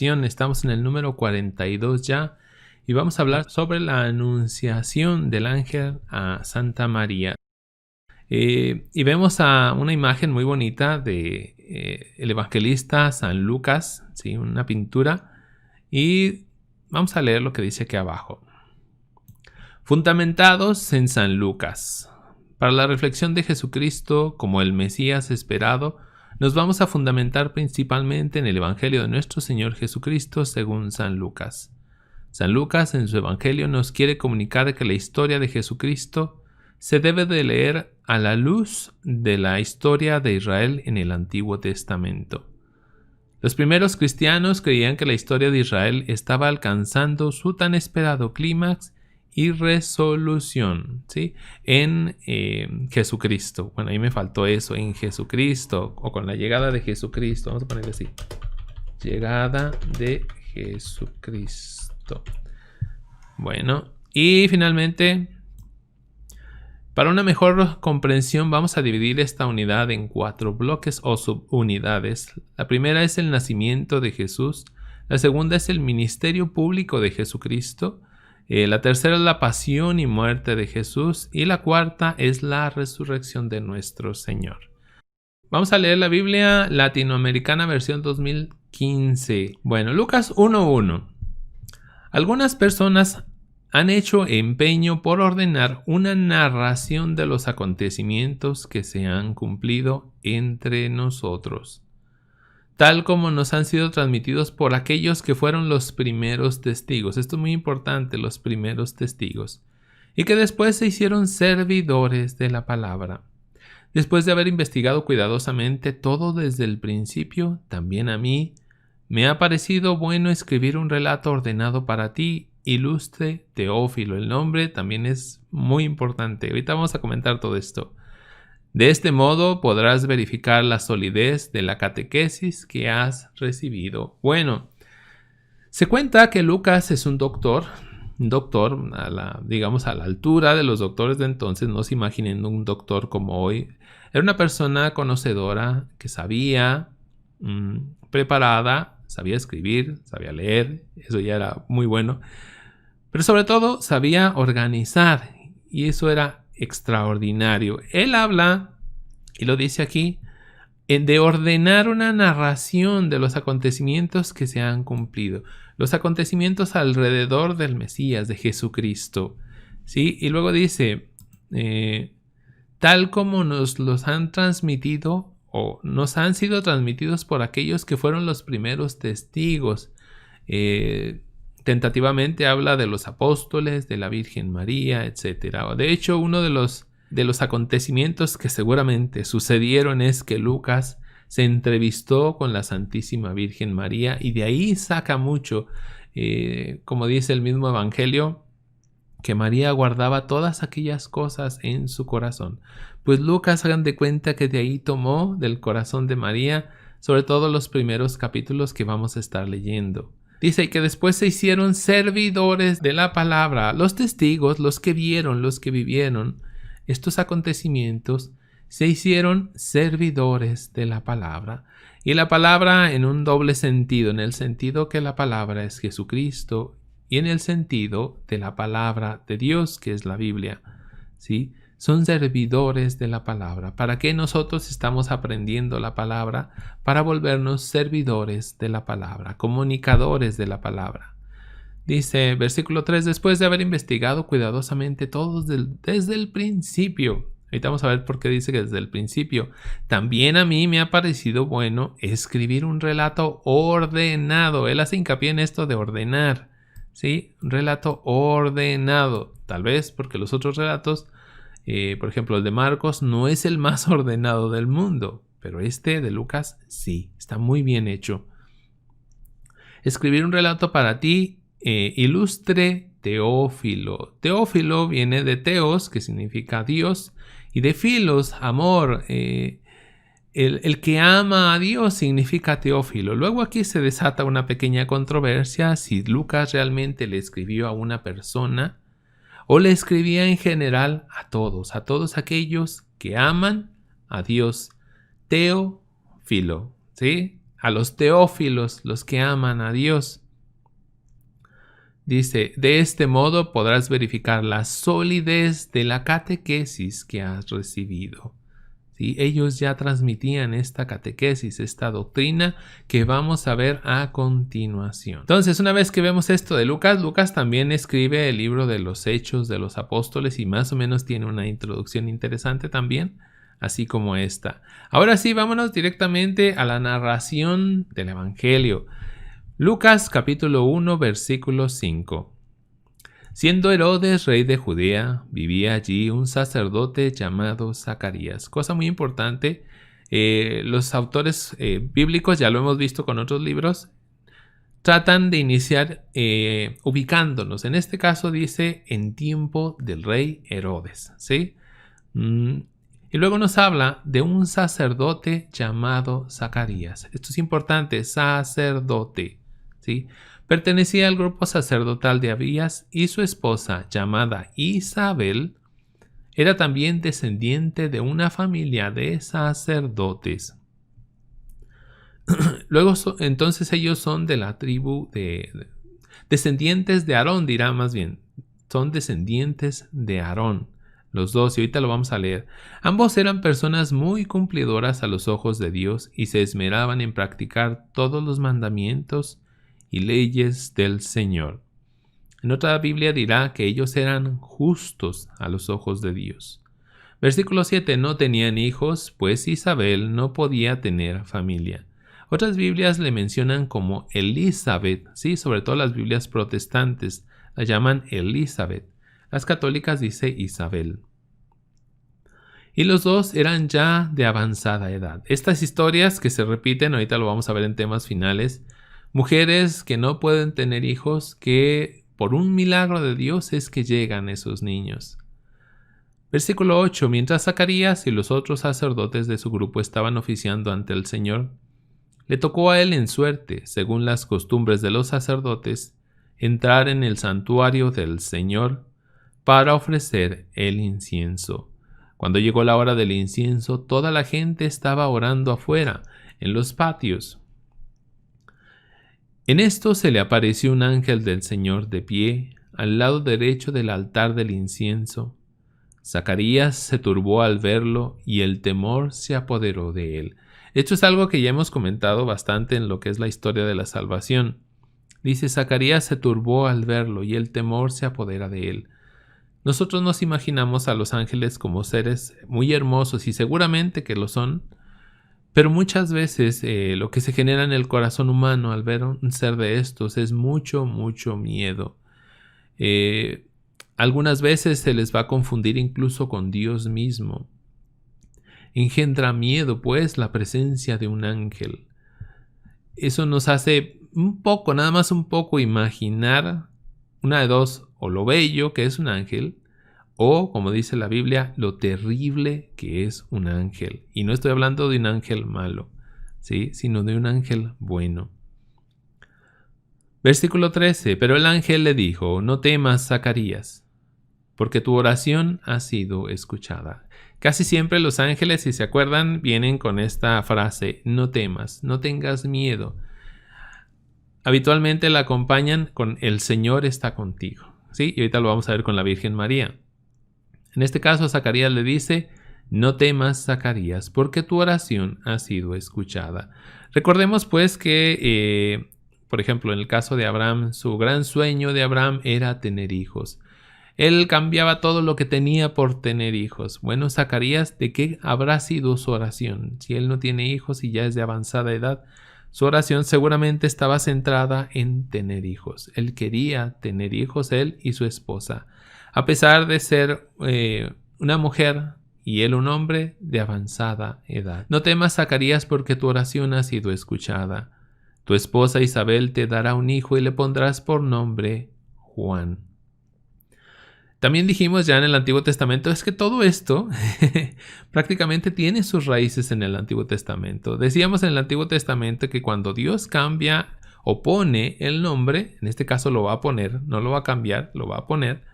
Estamos en el número 42 ya y vamos a hablar sobre la anunciación del ángel a Santa María. Y vemos a una imagen muy bonita de el evangelista San Lucas, ¿sí? Una pintura, y vamos a leer lo que dice aquí abajo. Fundamentados en San Lucas. Para la reflexión de Jesucristo como el Mesías esperado, nos vamos a fundamentar principalmente en el Evangelio de nuestro Señor Jesucristo según San Lucas. San Lucas en su Evangelio nos quiere comunicar que la historia de Jesucristo se debe de leer a la luz de la historia de Israel en el Antiguo Testamento. Los primeros cristianos creían que la historia de Israel estaba alcanzando su tan esperado clímax y resolución, ¿sí? En Jesucristo. Bueno, ahí me faltó eso, en Jesucristo, o con la llegada de Jesucristo. Vamos a ponerle así. Llegada de Jesucristo. Bueno, y finalmente, para una mejor comprensión vamos a dividir esta unidad en 4 bloques o subunidades. La primera es el nacimiento de Jesús, la segunda es el ministerio público de Jesucristo, la tercera es la pasión y muerte de Jesús y la cuarta es la resurrección de nuestro Señor. Vamos a leer la Biblia latinoamericana versión 2015. Bueno, Lucas 1:1. Algunas personas han hecho empeño por ordenar una narración de los acontecimientos que se han cumplido entre nosotros, tal como nos han sido transmitidos por aquellos que fueron los primeros testigos. Esto es muy importante, los primeros testigos, y que después se hicieron servidores de la palabra. Después de haber investigado cuidadosamente todo desde el principio, también a mí me ha parecido bueno escribir un relato ordenado para ti, ilustre Teófilo. El nombre también es muy importante. Ahorita vamos a comentar todo esto. De este modo podrás verificar la solidez de la catequesis que has recibido. Bueno, se cuenta que Lucas es un doctor digamos a la altura de los doctores de entonces. No se imaginen un doctor como hoy. Era una persona conocedora que sabía, preparada, sabía escribir, sabía leer, eso ya era muy bueno, pero sobre todo sabía organizar, y eso era extraordinario. Él habla, y lo dice aquí, de ordenar una narración de los acontecimientos que se han cumplido, los acontecimientos alrededor del Mesías, de Jesucristo, ¿sí? Y luego dice, tal como nos los han transmitido o nos han sido transmitidos por aquellos que fueron los primeros testigos. Tentativamente habla de los apóstoles, de la Virgen María, etc. De hecho, uno de los acontecimientos que seguramente sucedieron es que Lucas se entrevistó con la Santísima Virgen María, y de ahí saca mucho, como dice el mismo Evangelio, que María guardaba todas aquellas cosas en su corazón. Pues Lucas, hagan de cuenta que de ahí tomó del corazón de María, sobre todo los primeros capítulos que vamos a estar leyendo. Dice que después se hicieron servidores de la palabra. Los testigos, los que vieron, los que vivieron estos acontecimientos, se hicieron servidores de la palabra. Y la palabra en un doble sentido, en el sentido que la palabra es Jesucristo y en el sentido de la palabra de Dios, que es la Biblia, ¿sí? Son servidores de la palabra. ¿Para qué nosotros estamos aprendiendo la palabra? Para volvernos servidores de la palabra, comunicadores de la palabra. Dice, versículo 3, después de haber investigado cuidadosamente todo desde el principio. Ahorita vamos a ver por qué dice que desde el principio. También a mí me ha parecido bueno escribir un relato ordenado. Él hace hincapié en esto de ordenar, ¿sí? Un relato ordenado. Tal vez porque los otros relatos, por ejemplo, el de Marcos no es el más ordenado del mundo, pero este de Lucas sí, está muy bien hecho. Escribir un relato para ti, ilustre Teófilo. Teófilo viene de teos, que significa Dios, y de filos, amor. El que ama a Dios significa Teófilo. Luego aquí se desata una pequeña controversia si Lucas realmente le escribió a una persona o le escribía en general a todos aquellos que aman a Dios. Teófilo, ¿sí? a los teófilos, los que aman a Dios. Dice, de este modo podrás verificar la solidez de la catequesis que has recibido. ¿Sí? Ellos ya transmitían esta catequesis, esta doctrina que vamos a ver a continuación. Entonces, una vez que vemos esto de Lucas, Lucas también escribe el libro de los Hechos de los Apóstoles y más o menos tiene una introducción interesante también, así como esta. Ahora sí, vámonos directamente a la narración del Evangelio. Lucas capítulo 1, versículo 5. Siendo Herodes rey de Judea, vivía allí un sacerdote llamado Zacarías. Cosa muy importante, los autores bíblicos, ya lo hemos visto con otros libros, tratan de iniciar ubicándonos. En este caso dice en tiempo del rey Herodes, ¿sí? Y luego nos habla de un sacerdote llamado Zacarías. Esto es importante, sacerdote, ¿sí? Pertenecía al grupo sacerdotal de Abías y su esposa, llamada Isabel, era también descendiente de una familia de sacerdotes. Luego, entonces ellos son de la tribu descendientes de Aarón, dirá más bien. Son descendientes de Aarón, los dos, y ahorita lo vamos a leer. Ambos eran personas muy cumplidoras a los ojos de Dios y se esmeraban en practicar todos los mandamientos y leyes del Señor. En otra Biblia dirá que ellos eran justos a los ojos de Dios. Versículo 7. No tenían hijos, pues Isabel no podía tener familia. Otras Biblias le mencionan como Elizabeth, sí, sobre todo las Biblias protestantes la llaman Elizabeth. Las católicas dice Isabel. Y los dos eran ya de avanzada edad. Estas historias que se repiten, ahorita lo vamos a ver en temas finales, mujeres que no pueden tener hijos, que por un milagro de Dios es que llegan esos niños. Versículo 8. Mientras Zacarías y los otros sacerdotes de su grupo estaban oficiando ante el Señor, le tocó a él en suerte, según las costumbres de los sacerdotes, entrar en el santuario del Señor para ofrecer el incienso. Cuando llegó la hora del incienso, toda la gente estaba orando afuera, en los patios. En esto se le apareció un ángel del Señor de pie, al lado derecho del altar del incienso. Zacarías se turbó al verlo y el temor se apoderó de él. Esto es algo que ya hemos comentado bastante en lo que es la historia de la salvación. Dice, Zacarías se turbó al verlo y el temor se apodera de él. Nosotros nos imaginamos a los ángeles como seres muy hermosos y seguramente que lo son, pero muchas veces lo que se genera en el corazón humano al ver un ser de estos es mucho, mucho miedo. Algunas veces se les va a confundir incluso con Dios mismo. Engendra miedo, pues, la presencia de un ángel. Eso nos hace un poco, nada más un poco, imaginar una de dos, o lo bello que es un ángel, o, como dice la Biblia, lo terrible que es un ángel. Y no estoy hablando de un ángel malo, ¿sí? Sino de un ángel bueno. Versículo 13. Pero el ángel le dijo, no temas, Zacarías, porque tu oración ha sido escuchada. Casi siempre los ángeles, si se acuerdan, vienen con esta frase, no temas, no tengas miedo. Habitualmente la acompañan con el Señor está contigo, ¿sí? Y ahorita lo vamos a ver con la Virgen María. En este caso, Zacarías le dice, no temas, Zacarías, porque tu oración ha sido escuchada. Recordemos pues que, por ejemplo, en el caso de Abraham, su gran sueño de Abraham era tener hijos. Él cambiaba todo lo que tenía por tener hijos. Bueno, Zacarías, ¿de qué habrá sido su oración? Si él no tiene hijos y ya es de avanzada edad, su oración seguramente estaba centrada en tener hijos. Él quería tener hijos, él y su esposa. A pesar de ser una mujer y él un hombre de avanzada edad. No temas, Zacarías, porque tu oración ha sido escuchada. Tu esposa Isabel te dará un hijo y le pondrás por nombre Juan. También dijimos ya en el Antiguo Testamento, es que todo esto prácticamente tiene sus raíces en el Antiguo Testamento. Decíamos en el Antiguo Testamento que cuando Dios cambia o pone el nombre, en este caso lo va a poner, no lo va a cambiar, lo va a poner,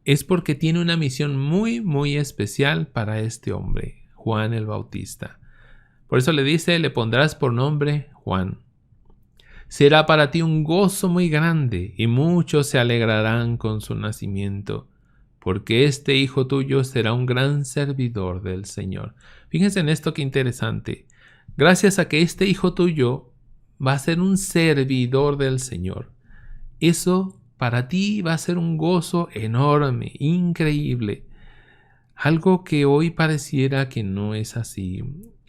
es porque tiene una misión muy, muy especial para este hombre, Juan el Bautista. Por eso le dice, le pondrás por nombre Juan. Será para ti un gozo muy grande, y muchos se alegrarán con su nacimiento, porque este hijo tuyo será un gran servidor del Señor. Fíjense en esto, qué interesante. Gracias a que este hijo tuyo va a ser un servidor del Señor, eso para ti va a ser un gozo enorme, increíble. Algo que hoy pareciera que no es así.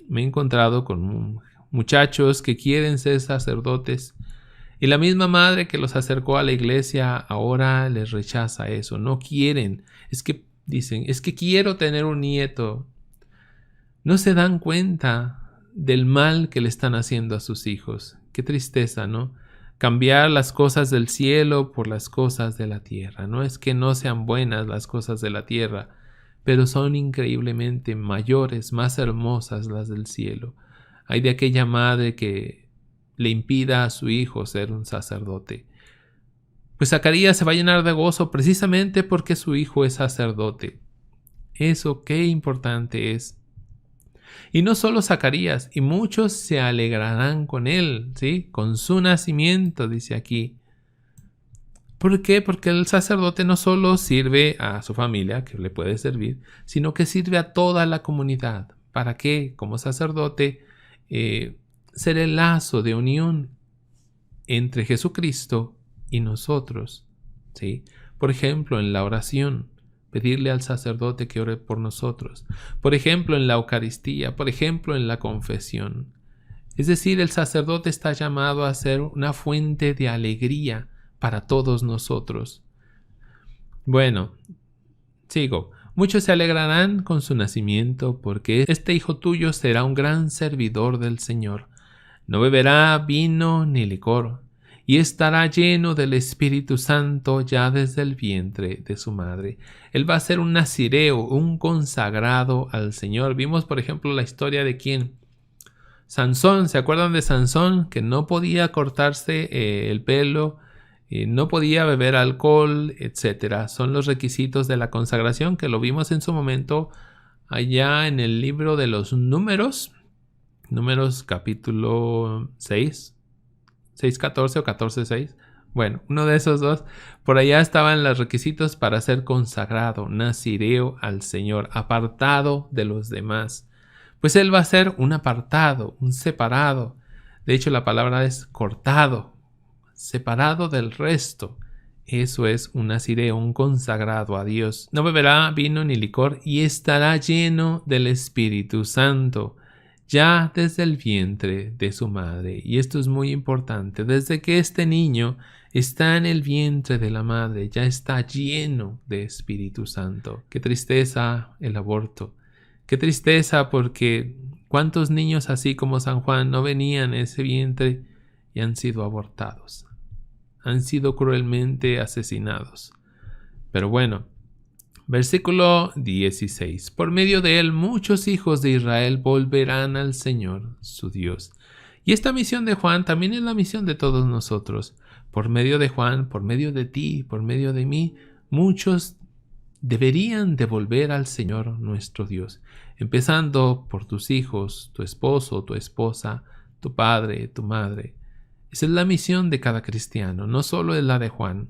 Me he encontrado con muchachos que quieren ser sacerdotes y la misma madre que los acercó a la iglesia ahora les rechaza eso. No quieren. Es que dicen, es que quiero tener un nieto. No se dan cuenta del mal que le están haciendo a sus hijos. Qué tristeza, ¿no? Cambiar las cosas del cielo por las cosas de la tierra. No es que no sean buenas las cosas de la tierra, pero son increíblemente mayores, más hermosas las del cielo. Hay de aquella madre que le impida a su hijo ser un sacerdote. Pues Zacarías se va a llenar de gozo precisamente porque su hijo es sacerdote. Eso qué importante es. Y no solo Zacarías, y muchos se alegrarán con él, ¿sí? Con su nacimiento, dice aquí. ¿Por qué? Porque el sacerdote no solo sirve a su familia, que le puede servir, sino que sirve a toda la comunidad. ¿Para qué? Como sacerdote, ser el lazo de unión entre Jesucristo y nosotros, ¿sí? Por ejemplo, en la oración, pedirle al sacerdote que ore por nosotros. Por ejemplo, en la Eucaristía, por ejemplo, en la confesión. Es decir, el sacerdote está llamado a ser una fuente de alegría para todos nosotros. Bueno, sigo. Muchos se alegrarán con su nacimiento, porque este hijo tuyo será un gran servidor del Señor. No beberá vino ni licor, y estará lleno del Espíritu Santo ya desde el vientre de su madre. Él va a ser un nazireo, un consagrado al Señor. Vimos, por ejemplo, la historia de quién. Sansón, ¿se acuerdan de Sansón? Que no podía cortarse el pelo, no podía beber alcohol, etc. Son los requisitos de la consagración que lo vimos en su momento allá en el libro de los Números. Números capítulo 6. 6:14 o 14:6. Bueno, uno de esos dos. Por allá estaban los requisitos para ser consagrado, nazireo al Señor, apartado de los demás. Pues él va a ser un apartado, un separado. De hecho, la palabra es cortado, separado del resto. Eso es un nazireo, un consagrado a Dios. No beberá vino ni licor y estará lleno del Espíritu Santo, ya desde el vientre de su madre. Y esto es muy importante. Desde que este niño está en el vientre de la madre, ya está lleno de Espíritu Santo. Qué tristeza el aborto. Qué tristeza, porque cuántos niños así como San Juan no venían en ese vientre y han sido abortados. Han sido cruelmente asesinados. Pero bueno, versículo 16. Por medio de él muchos hijos de Israel volverán al Señor, su Dios. Y esta misión de Juan también es la misión de todos nosotros. Por medio de Juan, por medio de ti, por medio de mí, muchos deberían de volver al Señor nuestro Dios. Empezando por tus hijos, tu esposo, tu esposa, tu padre, tu madre. Esa es la misión de cada cristiano, no solo es la de Juan.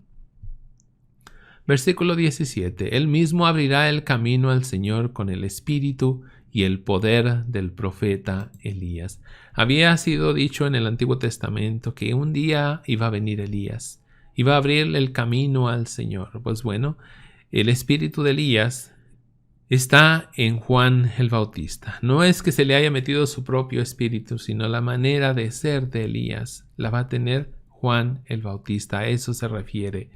Versículo 17. Él mismo abrirá el camino al Señor con el espíritu y el poder del profeta Elías. Había sido dicho en el Antiguo Testamento que un día iba a venir Elías, iba a abrir el camino al Señor. Pues bueno, el espíritu de Elías está en Juan el Bautista. No es que se le haya metido su propio espíritu, sino la manera de ser de Elías la va a tener Juan el Bautista. A eso se refiere.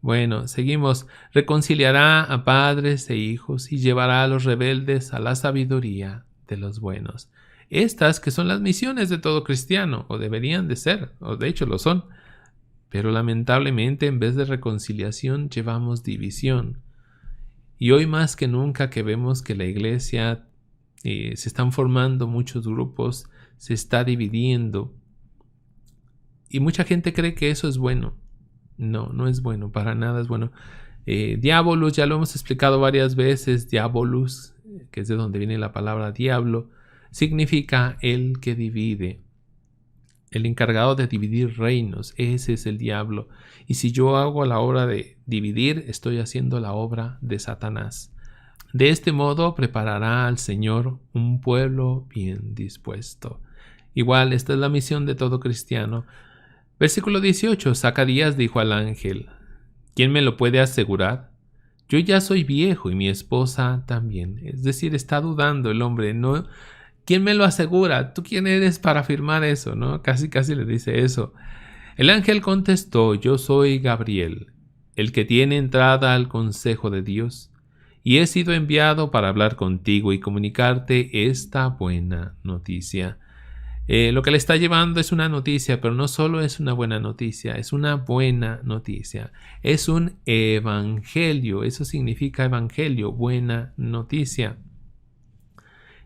Bueno, seguimos. Reconciliará a padres e hijos y llevará a los rebeldes a la sabiduría de los buenos. Estas que son las misiones de todo cristiano, o deberían de ser, o de hecho lo son. Pero lamentablemente en vez de reconciliación llevamos división. Y hoy más que nunca que vemos que la iglesia se están formando muchos grupos, se está dividiendo. Y mucha gente cree que eso es bueno. No, no es bueno, para nada es bueno. Diabolus, ya lo hemos explicado varias veces, diabolus, que es de donde viene la palabra diablo, significa el que divide, el encargado de dividir reinos. Ese es el diablo. Y si yo hago la obra de dividir, estoy haciendo la obra de Satanás. De este modo preparará al Señor un pueblo bien dispuesto. Igual, esta es la misión de todo cristiano. Versículo 18. Zacarías dijo al ángel: ¿quién me lo puede asegurar? Yo ya soy viejo y mi esposa también. Es decir, está dudando el hombre, ¿no? ¿Quién me lo asegura? ¿Tú quién eres para afirmar eso? ¿No? Casi le dice eso. El ángel contestó: yo soy Gabriel, el que tiene entrada al consejo de Dios, y he sido enviado para hablar contigo y comunicarte esta buena noticia. Lo que le está llevando es una noticia, pero no solo es una buena noticia, es una buena noticia. Es un evangelio, eso significa evangelio, buena noticia.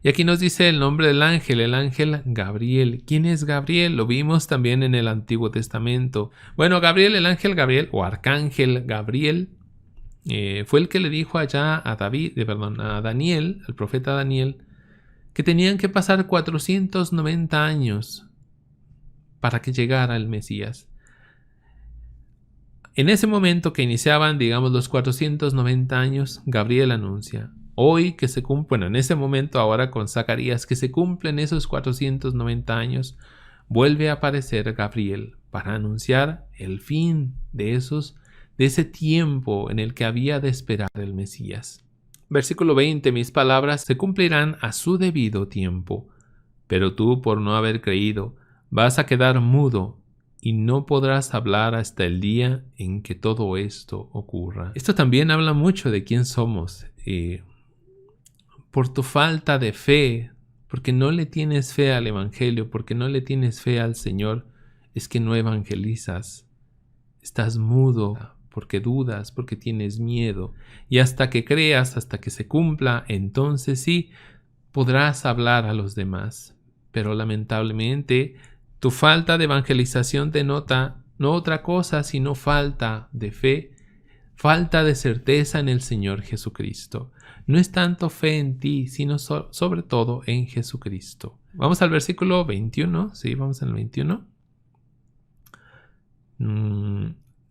Y aquí nos dice el nombre del ángel, el ángel Gabriel. ¿Quién es Gabriel? Lo vimos también en el Antiguo Testamento. Bueno, Gabriel, el ángel Gabriel o arcángel Gabriel, fue el que le dijo allá a Daniel, al profeta Daniel, que tenían que pasar 490 años para que llegara el Mesías. En ese momento que iniciaban, digamos, los 490 años, Gabriel anuncia: hoy que se cumplen, en ese momento ahora con Zacarías, que se cumplen esos 490 años, vuelve a aparecer Gabriel para anunciar el fin de ese tiempo en el que había de esperar el Mesías. Versículo 20. Mis palabras se cumplirán a su debido tiempo, pero tú, por no haber creído, vas a quedar mudo y no podrás hablar hasta el día en que todo esto ocurra. Esto también habla mucho de quién somos. Por tu falta de fe, porque no le tienes fe al Evangelio, porque no le tienes fe al Señor, es que no evangelizas. Estás mudo porque dudas, porque tienes miedo. Y hasta que creas, hasta que se cumpla, entonces sí podrás hablar a los demás. Pero lamentablemente, tu falta de evangelización denota no otra cosa sino falta de fe, falta de certeza en el Señor Jesucristo. No es tanto fe en ti, sino sobre todo en Jesucristo. Vamos al versículo 21. Sí, vamos al 21.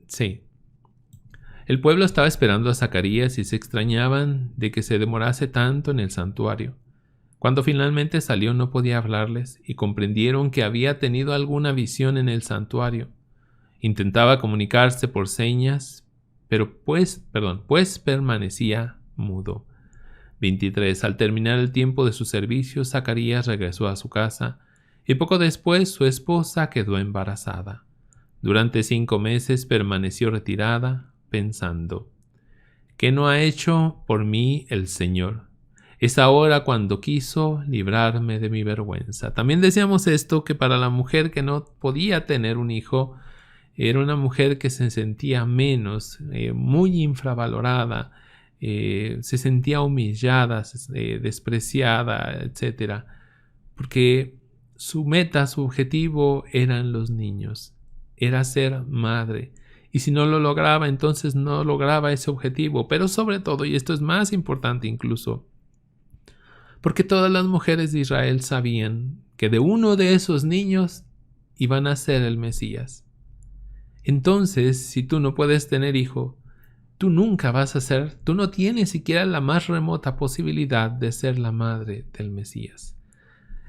Sí. El pueblo estaba esperando a Zacarías y se extrañaban de que se demorase tanto en el santuario. Cuando finalmente salió no podía hablarles y comprendieron que había tenido alguna visión en el santuario. Intentaba comunicarse por señas, pero pues permanecía mudo. 23. Al terminar el tiempo de su servicio, Zacarías regresó a su casa y poco después su esposa quedó embarazada. Durante 5 meses permaneció retirada, pensando: ¿qué no ha hecho por mí el Señor? Es ahora cuando quiso librarme de mi vergüenza. También decíamos esto, que para la mujer que no podía tener un hijo, era una mujer que se sentía menos, muy infravalorada, se sentía humillada, despreciada, etc. Porque su meta, su objetivo eran los niños, era ser madre. Y si no lo lograba, entonces no lograba ese objetivo. Pero sobre todo, y esto es más importante incluso, porque todas las mujeres de Israel sabían que de uno de esos niños iban a ser el Mesías. Entonces, si tú no puedes tener hijo, tú no tienes siquiera la más remota posibilidad de ser la madre del Mesías.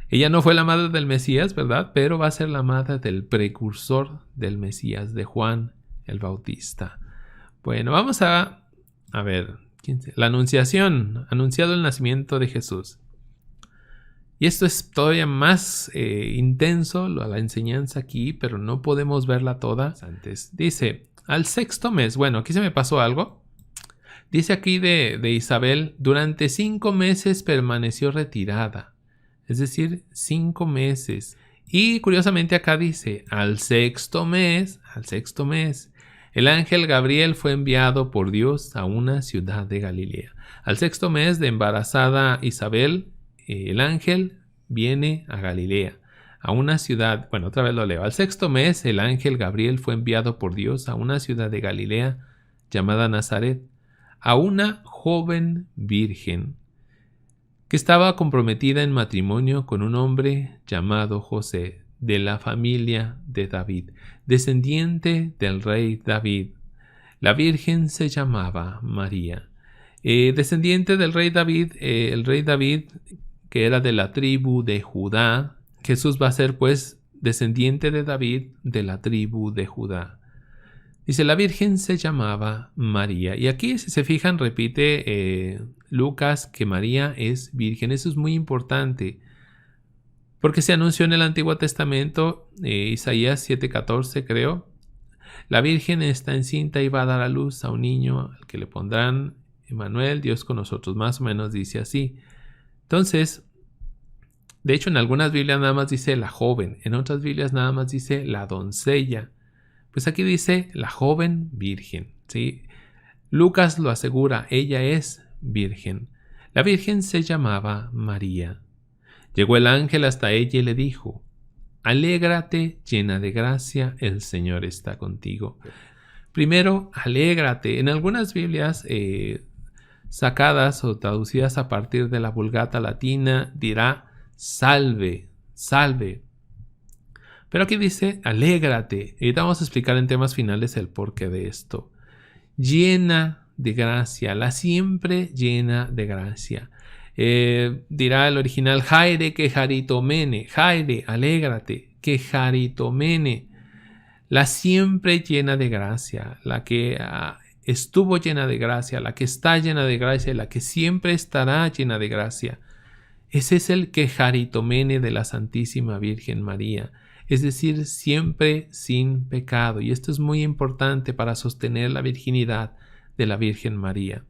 Ella no fue la madre del Mesías, ¿verdad? Pero va a ser la madre del precursor del Mesías, de Juan el Bautista. Bueno, vamos a ver. La anunciación, anunciado el nacimiento de Jesús. Y esto es todavía más intenso, la enseñanza aquí, pero no podemos verla toda antes. Dice, al 6º mes, bueno, aquí se me pasó algo. Dice aquí de Isabel: durante 5 meses permaneció retirada. Es decir, 5 meses. Y curiosamente acá dice, al sexto mes, el ángel Gabriel fue enviado por Dios a una ciudad de Galilea. Al 6º mes de embarazada Isabel, el ángel viene a Galilea, a una ciudad, bueno, otra vez lo leo. Al 6º mes, el ángel Gabriel fue enviado por Dios a una ciudad de Galilea llamada Nazaret, a una joven virgen que estaba comprometida en matrimonio con un hombre llamado José, de la familia de David, descendiente del rey David. La Virgen se llamaba María. Descendiente del rey David, el rey David, que era de la tribu de Judá. Jesús va a ser pues descendiente de David, de la tribu de Judá. Dice, la Virgen se llamaba María. Y aquí, si se fijan, repite Lucas que María es virgen. Eso es muy importante, porque se anunció en el Antiguo Testamento, Isaías 7:14 creo. La Virgen está encinta y va a dar a luz a un niño al que le pondrán Emmanuel, Dios con nosotros. Más o menos dice así. Entonces, de hecho, en algunas Biblias nada más dice la joven, en otras Biblias nada más dice la doncella. Pues aquí dice la joven virgen, ¿sí? Lucas lo asegura, ella es virgen. La Virgen se llamaba María. Llegó el ángel hasta ella y le dijo, alégrate, llena de gracia, el Señor está contigo. Primero, alégrate. En algunas Biblias sacadas o traducidas a partir de la Vulgata latina dirá salve, salve. Pero aquí dice alégrate. Y vamos a explicar en temas finales el porqué de esto. Llena de gracia, la siempre llena de gracia. Dirá el original, Jaire que jaritomene, Jaire, alégrate, que jaritomene, la siempre llena de gracia, la que estuvo llena de gracia, la que está llena de gracia, la que siempre estará llena de gracia. Ese es el que jaritomene de la Santísima Virgen María, es decir, siempre sin pecado. Y esto es muy importante para sostener la virginidad de la Virgen María.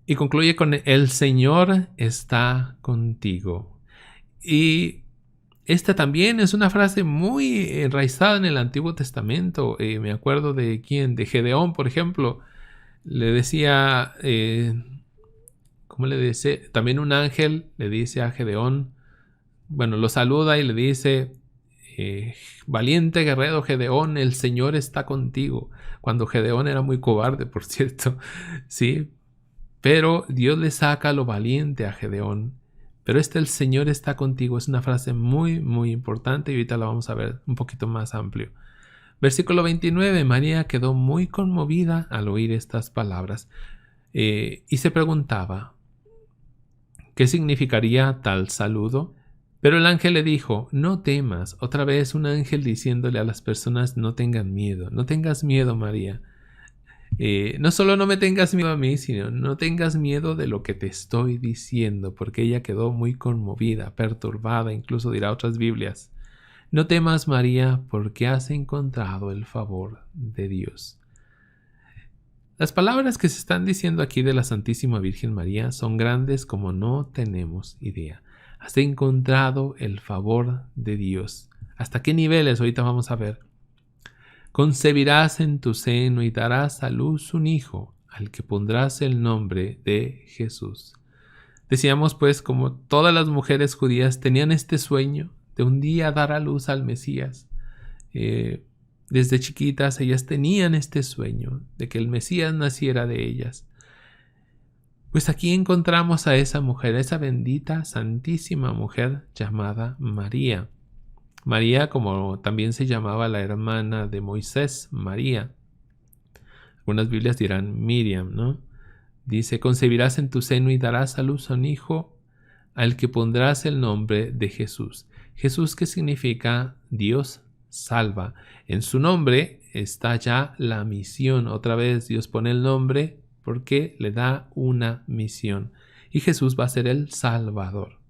Y concluye con el Señor está contigo. Y esta también es una frase muy enraizada en el Antiguo Testamento. Me acuerdo de Gedeón, por ejemplo. Le decía, ¿cómo le dice? También un ángel le dice a Gedeón, bueno, lo saluda y le dice, valiente guerrero Gedeón, el Señor está contigo. Cuando Gedeón era muy cobarde, por cierto, sí. Pero Dios le saca lo valiente a Gedeón. Pero el Señor está contigo es una frase muy, muy importante y ahorita la vamos a ver un poquito más amplio. Versículo 29, María quedó muy conmovida al oír estas palabras y se preguntaba, ¿qué significaría tal saludo? Pero el ángel le dijo, no temas. Otra vez un ángel diciéndole a las personas, no tengan miedo, no tengas miedo, María. No solo no me tengas miedo a mí, sino no tengas miedo de lo que te estoy diciendo, porque ella quedó muy conmovida, perturbada, incluso dirá otras Biblias. No temas, María, porque has encontrado el favor de Dios. Las palabras que se están diciendo aquí de la Santísima Virgen María son grandes como no tenemos idea. Has encontrado el favor de Dios. ¿Hasta qué niveles? Ahorita vamos a ver. Concebirás en tu seno y darás a luz un hijo, al que pondrás el nombre de Jesús. Decíamos pues como todas las mujeres judías tenían este sueño de un día dar a luz al Mesías. Desde chiquitas ellas tenían este sueño de que el Mesías naciera de ellas. Pues aquí encontramos a esa mujer, a esa bendita, santísima mujer llamada María. María, como también se llamaba la hermana de Moisés, María. Algunas Biblias dirán Miriam, ¿no? Dice, concebirás en tu seno y darás a luz a un hijo al que pondrás el nombre de Jesús. Jesús, que significa Dios salva. En su nombre está ya la misión. Otra vez Dios pone el nombre porque le da una misión. Y Jesús va a ser el Salvador.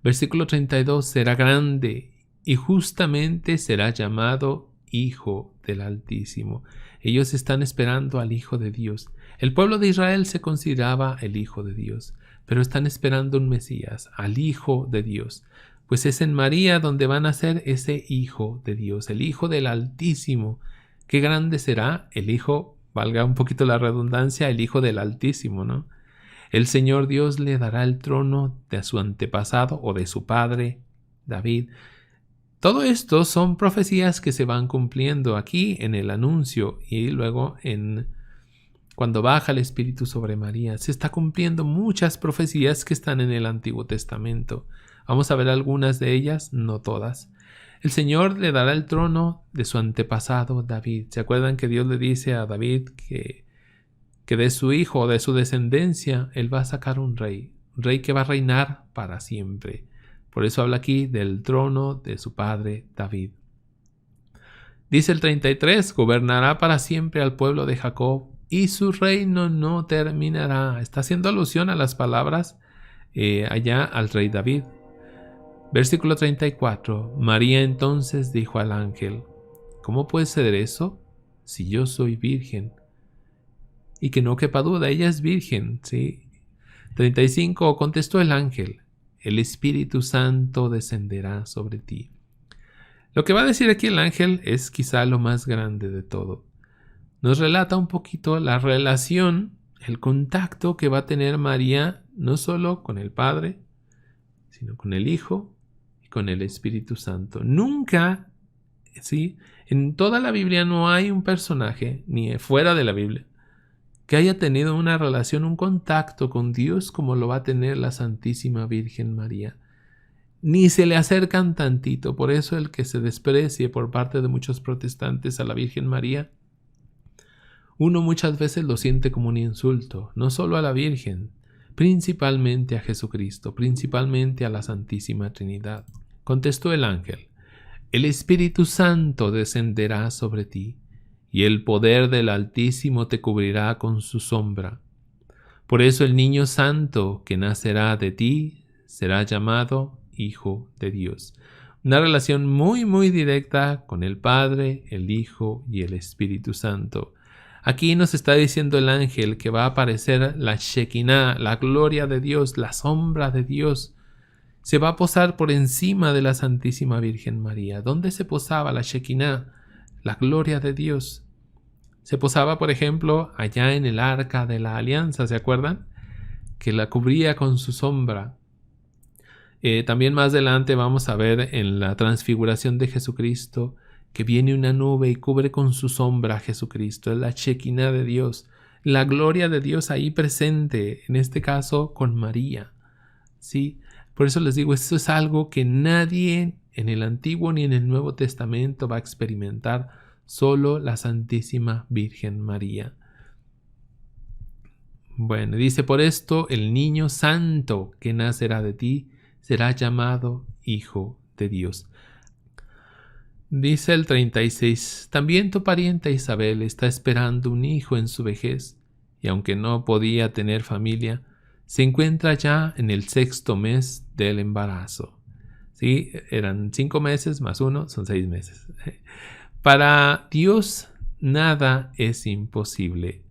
Versículo 32, será grande y justamente será llamado Hijo del Altísimo. Ellos están esperando al Hijo de Dios. El pueblo de Israel se consideraba el Hijo de Dios, pero están esperando un Mesías, al Hijo de Dios. Pues es en María donde van a ser ese Hijo de Dios, el Hijo del Altísimo. Qué grande será el Hijo, valga un poquito la redundancia, el Hijo del Altísimo, ¿no? El Señor Dios le dará el trono de su antepasado o de su padre, David. Todo esto son profecías que se van cumpliendo aquí en el anuncio y luego cuando baja el Espíritu sobre María. Se está cumpliendo muchas profecías que están en el Antiguo Testamento. Vamos a ver algunas de ellas, no todas. El Señor le dará el trono de su antepasado David. ¿Se acuerdan que Dios le dice a David que de su hijo o de su descendencia él va a sacar un rey que va a reinar para siempre? Por eso habla aquí del trono de su padre David. Dice el 33, gobernará para siempre al pueblo de Jacob y su reino no terminará. Está haciendo alusión a las palabras allá al rey David. Versículo 34, María entonces dijo al ángel, ¿cómo puede ser eso si yo soy virgen? Y que no quepa duda, ella es virgen, ¿sí? 35, contestó el ángel, el Espíritu Santo descenderá sobre ti. Lo que va a decir aquí el ángel es quizá lo más grande de todo. Nos relata un poquito la relación, el contacto que va a tener María, no solo con el Padre, sino con el Hijo y con el Espíritu Santo. Nunca, ¿sí? En toda la Biblia no hay un personaje, ni fuera de la Biblia, que haya tenido una relación, un contacto con Dios como lo va a tener la Santísima Virgen María. Ni se le acercan tantito. Por eso el que se desprecie por parte de muchos protestantes a la Virgen María, uno muchas veces lo siente como un insulto, no solo a la Virgen, principalmente a Jesucristo, principalmente a la Santísima Trinidad. Contestó el ángel, el Espíritu Santo descenderá sobre ti, y el poder del Altísimo te cubrirá con su sombra. Por eso el niño santo que nacerá de ti será llamado Hijo de Dios. Una relación muy muy directa con el Padre, el Hijo y el Espíritu Santo. Aquí nos está diciendo el ángel que va a aparecer la Shekinah, la gloria de Dios, la sombra de Dios. Se va a posar por encima de la Santísima Virgen María. ¿Dónde se posaba la Shekinah? La gloria de Dios. Se posaba, por ejemplo, allá en el Arca de la Alianza, ¿se acuerdan? Que la cubría con su sombra. También más adelante vamos a ver en la transfiguración de Jesucristo que viene una nube y cubre con su sombra a Jesucristo. Es la Shekinah de Dios, la gloria de Dios ahí presente, en este caso con María. ¿Sí? Por eso les digo, esto es algo que nadie en el Antiguo ni en el Nuevo Testamento va a experimentar, solo la Santísima Virgen María. Bueno, dice, por esto el niño santo que nacerá de ti será llamado Hijo de Dios. Dice el 36, también tu parienta Isabel está esperando un hijo en su vejez, y aunque no podía tener familia, se encuentra ya en el 6º mes del embarazo. Sí, eran 5 meses más 1, son 6 meses. Para Dios nada es imposible.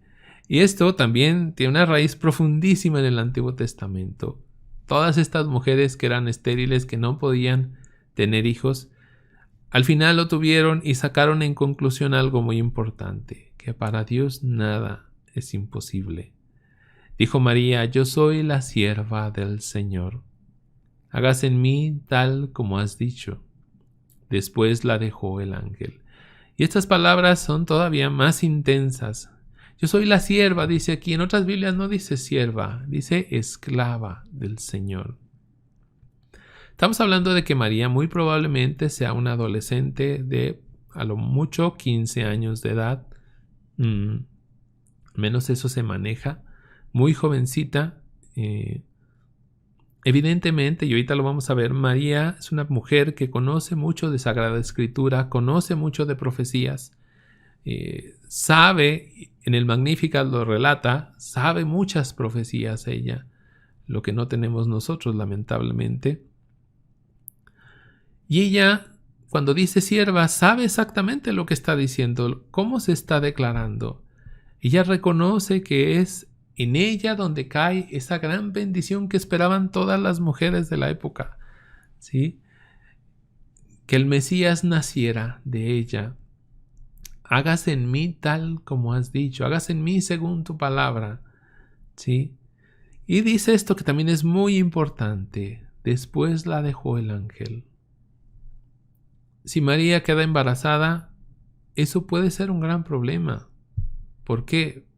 Y esto también tiene una raíz profundísima en el Antiguo Testamento. Todas estas mujeres que eran estériles, que no podían tener hijos, al final lo tuvieron y sacaron en conclusión algo muy importante, que para Dios nada es imposible. Dijo María, yo soy la sierva del Señor. Hágase en mí tal como has dicho. Después la dejó el ángel. Y estas palabras son todavía más intensas. Yo soy la sierva, dice aquí. En otras Biblias no dice sierva, dice esclava del Señor. Estamos hablando de que María muy probablemente sea una adolescente de a lo mucho 15 años de edad. Menos eso se maneja. Muy jovencita. Evidentemente, y ahorita lo vamos a ver, María es una mujer que conoce mucho de Sagrada Escritura, conoce mucho de profecías, sabe, en el Magnificat lo relata, sabe muchas profecías ella, lo que no tenemos nosotros lamentablemente. Y ella, cuando dice sierva, sabe exactamente lo que está diciendo, cómo se está declarando. Ella reconoce que es en ella donde cae esa gran bendición que esperaban todas las mujeres de la época, ¿sí? Que el Mesías naciera de ella. Hágase en mí tal como has dicho, hágase en mí según tu palabra, ¿sí? Y dice esto que también es muy importante. Después la dejó el ángel. Si María queda embarazada, eso puede ser un gran problema. ¿Por qué?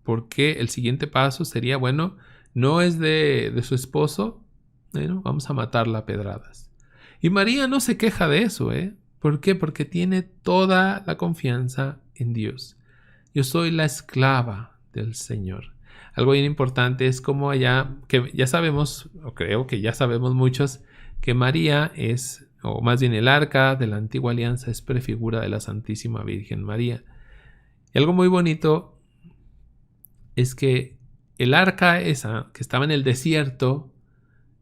porque el siguiente paso sería, bueno, no es de su esposo, bueno, vamos a matarla a pedradas. Y María no se queja de eso, ¿eh? ¿Por qué? Porque tiene toda la confianza en Dios. Yo soy la esclava del Señor. Algo bien importante es como allá, que ya sabemos, o creo que ya sabemos muchos, que María es, o más bien el arca de la antigua alianza es prefigura de la Santísima Virgen María. Y algo muy bonito es que el arca esa, que estaba en el desierto,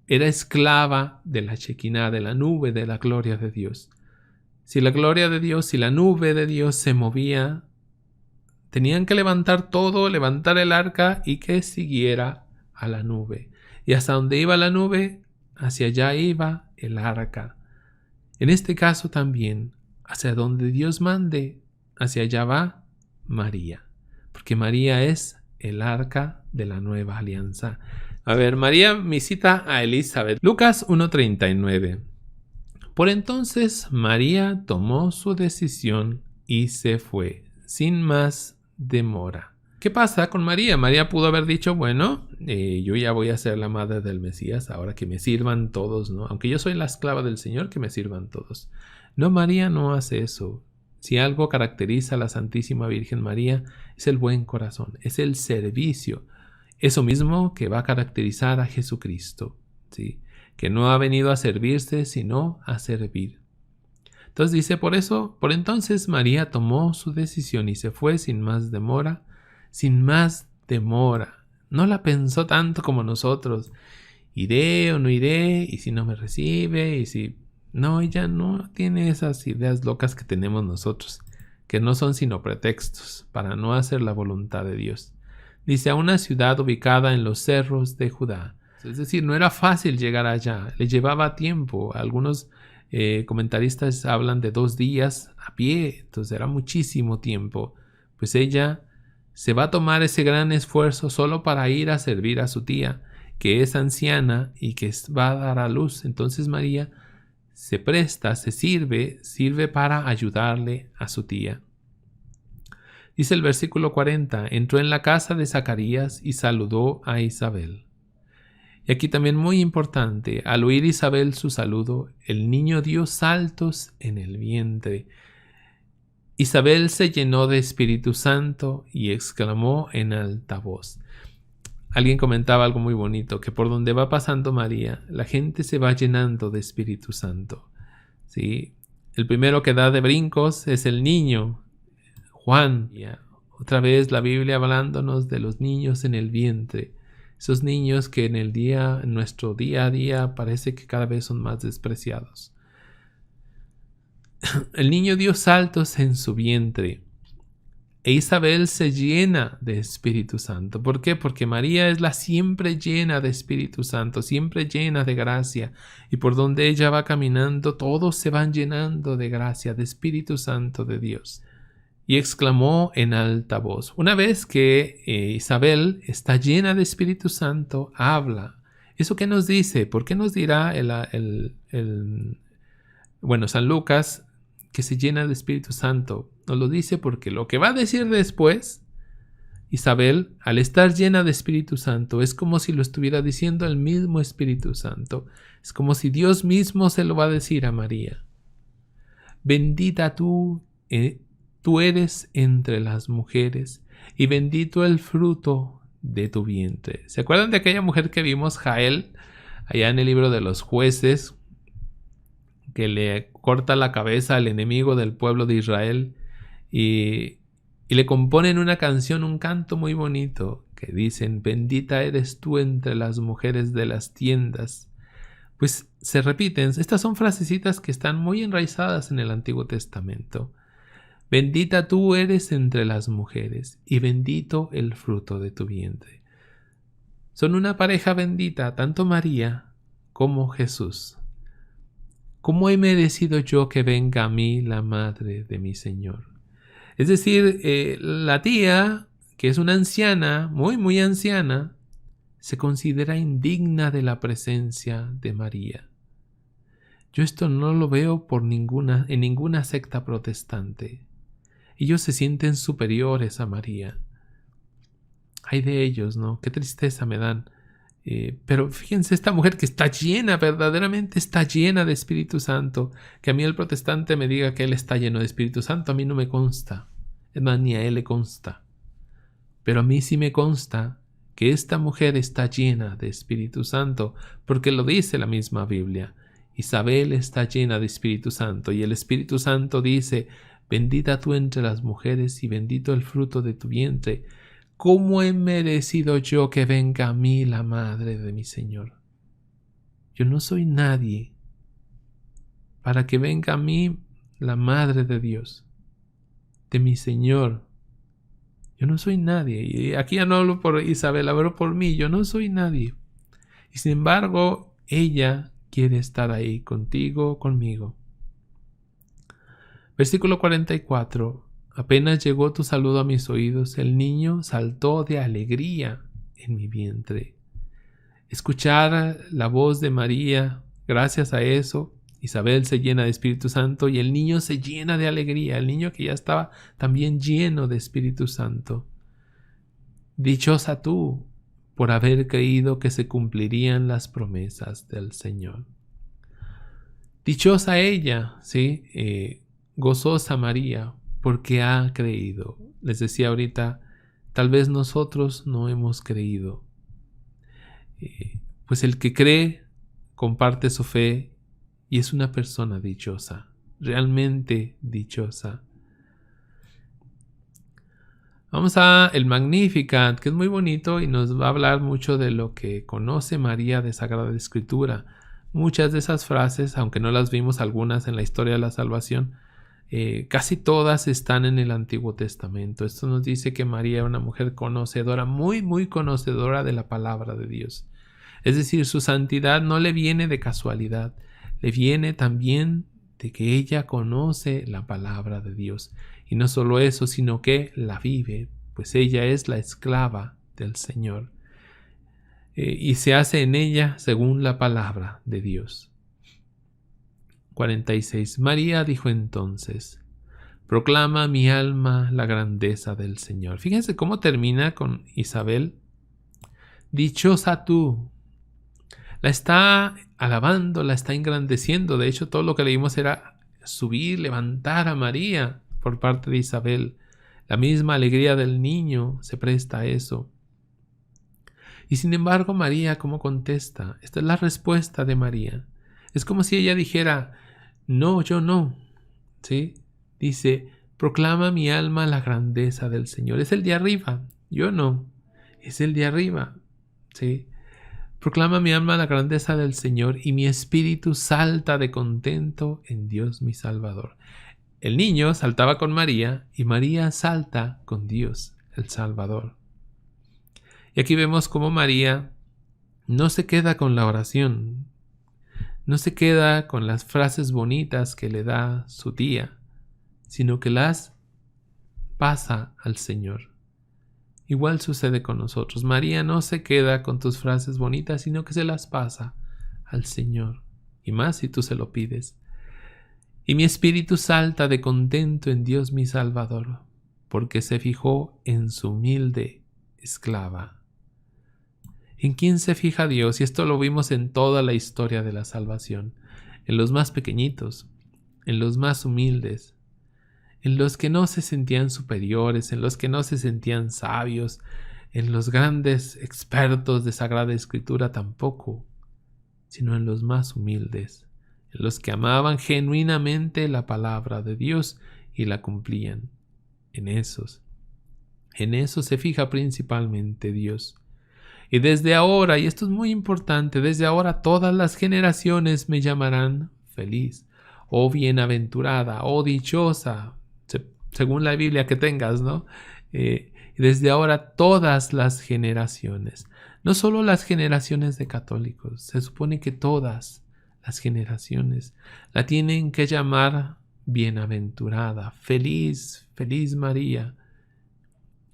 era esclava de la Shekinah, de la nube de la gloria de Dios. Si la gloria de Dios, si la nube de Dios se movía, tenían que levantar todo, levantar el arca y que siguiera a la nube. Y hasta donde iba la nube, hacia allá iba el arca. En este caso también, hacia donde Dios mande, hacia allá va María. Porque María es el arca de la nueva alianza. A ver, María visita a Elizabeth. Lucas 1:39. Por entonces María tomó su decisión y se fue, sin más demora. ¿Qué pasa con María? María pudo haber dicho, bueno, yo ya voy a ser la madre del Mesías, ahora que me sirvan todos, ¿no? Aunque yo soy la esclava del Señor, que me sirvan todos. No, María no hace eso. Si algo caracteriza a la Santísima Virgen María, es el buen corazón, es el servicio. Eso mismo que va a caracterizar a Jesucristo, ¿sí? Que no ha venido a servirse, sino a servir. Entonces dice, por entonces María tomó su decisión y se fue sin más demora, sin más demora. No la pensó tanto como nosotros. ¿Iré o no iré? ¿Y si no me recibe? ¿Y si...? No, ella no tiene esas ideas locas que tenemos nosotros, que no son sino pretextos para no hacer la voluntad de Dios. Dice, a una ciudad ubicada en los cerros de Judá. Es decir, no era fácil llegar allá, le llevaba tiempo. Algunos comentaristas hablan de 2 días a pie, entonces era muchísimo tiempo. Pues ella se va a tomar ese gran esfuerzo solo para ir a servir a su tía, que es anciana y que va a dar a luz. Entonces María se presta, se sirve para ayudarle a su tía. Dice el versículo 40, entró en la casa de Zacarías y saludó a Isabel. Y aquí también muy importante, al oír Isabel su saludo, el niño dio saltos en el vientre. Isabel se llenó de Espíritu Santo y exclamó en alta voz. Alguien comentaba algo muy bonito, que por donde va pasando María, la gente se va llenando de Espíritu Santo. ¿Sí? El primero que da de brincos es el niño, Juan. Y otra vez la Biblia hablándonos de los niños en el vientre. Esos niños que en nuestro día a día parece que cada vez son más despreciados. El niño dio saltos en su vientre e Isabel se llena de Espíritu Santo. ¿Por qué? Porque María es la siempre llena de Espíritu Santo, siempre llena de gracia. Y por donde ella va caminando, todos se van llenando de gracia, de Espíritu Santo de Dios. Y exclamó en alta voz. Una vez que Isabel está llena de Espíritu Santo, habla. ¿Eso qué nos dice? ¿Por qué nos dirá San Lucas que se llena de Espíritu Santo? Nos lo dice porque lo que va a decir después, Isabel, al estar llena de Espíritu Santo, es como si lo estuviera diciendo el mismo Espíritu Santo. Es como si Dios mismo se lo va a decir a María. Bendita tú eres entre las mujeres y bendito el fruto de tu vientre. ¿Se acuerdan de aquella mujer que vimos, Jael, allá en el libro de los jueces, que le corta la cabeza al enemigo del pueblo de Israel y le componen una canción, un canto muy bonito, que dicen, bendita eres tú entre las mujeres de las tiendas? Pues se repiten, estas son frasecitas que están muy enraizadas en el Antiguo Testamento. Bendita tú eres entre las mujeres y bendito el fruto de tu vientre. Son una pareja bendita, tanto María como Jesús. ¿Cómo he merecido yo que venga a mí la madre de mi Señor? Es decir, la tía, que es una anciana, muy, muy anciana, se considera indigna de la presencia de María. Yo esto no lo veo en ninguna secta protestante. Ellos se sienten superiores a María. Ay de ellos, ¿no? Qué tristeza me dan. Pero fíjense, esta mujer que está llena, verdaderamente está llena de Espíritu Santo. Que a mí el protestante me diga que él está lleno de Espíritu Santo, a mí no me consta. Es más, ni a él le consta. Pero a mí sí me consta que esta mujer está llena de Espíritu Santo, porque lo dice la misma Biblia. Isabel está llena de Espíritu Santo, y el Espíritu Santo dice: bendita tú entre las mujeres y bendito el fruto de tu vientre. ¿Cómo he merecido yo que venga a mí la madre de mi Señor? Yo no soy nadie para que venga a mí la madre de Dios, de mi Señor. Yo no soy nadie. Y aquí ya no hablo por Isabel, hablo por mí. Yo no soy nadie. Y sin embargo, ella quiere estar ahí contigo, conmigo. Versículo 44. Apenas llegó tu saludo a mis oídos, el niño saltó de alegría en mi vientre. Escuchar la voz de María, gracias a eso, Isabel se llena de Espíritu Santo y el niño se llena de alegría, el niño que ya estaba también lleno de Espíritu Santo. Dichosa tú por haber creído que se cumplirían las promesas del Señor. Dichosa ella, ¿sí? Gozosa María, porque ha creído. Les decía ahorita, tal vez nosotros no hemos creído. Pues el que cree comparte su fe y es una persona dichosa, realmente dichosa. Vamos a el Magnificat, que es muy bonito y nos va a hablar mucho de lo que conoce María de Sagrada Escritura. Muchas de esas frases, aunque no las vimos algunas en la historia de la salvación, casi todas están en el Antiguo Testamento. Esto nos dice que María era una mujer conocedora, muy, muy conocedora de la palabra de Dios. Es decir, su santidad no le viene de casualidad, le viene también de que ella conoce la palabra de Dios. Y no solo eso, sino que la vive, pues ella es la esclava del Señor. Y se hace en ella según la palabra de Dios. 46. María dijo entonces: proclama mi alma la grandeza del Señor. Fíjense cómo termina con Isabel. Dichosa tú. La está alabando, la está engrandeciendo. De hecho, todo lo que leímos era subir, levantar a María por parte de Isabel. La misma alegría del niño se presta a eso. Y sin embargo, María, ¿cómo contesta? Esta es la respuesta de María. Es como si ella dijera: no, yo no. ¿Sí? Dice: proclama mi alma la grandeza del Señor. Es el de arriba, yo no. Es el de arriba. ¿Sí? Proclama mi alma la grandeza del Señor y mi espíritu salta de contento en Dios mi Salvador. El niño saltaba con María y María salta con Dios el Salvador. Y aquí vemos cómo María no se queda con la oración, no se queda con las frases bonitas que le da su tía, sino que las pasa al Señor. Igual sucede con nosotros. María no se queda con tus frases bonitas, sino que se las pasa al Señor. Y más si tú se lo pides. Y mi espíritu salta de contento en Dios mi Salvador, porque se fijó en su humilde esclava. ¿En quién se fija Dios? Y esto lo vimos en toda la historia de la salvación. En los más pequeñitos, en los más humildes, en los que no se sentían superiores, en los que no se sentían sabios, en los grandes expertos de Sagrada Escritura tampoco, sino en los más humildes, en los que amaban genuinamente la palabra de Dios y la cumplían. En eso se fija principalmente Dios. Y desde ahora, y esto es muy importante, desde ahora todas las generaciones me llamarán feliz, o bienaventurada, o dichosa, según la Biblia que tengas, ¿no? Desde ahora todas las generaciones, no solo las generaciones de católicos, se supone que todas las generaciones la tienen que llamar bienaventurada, feliz, feliz María.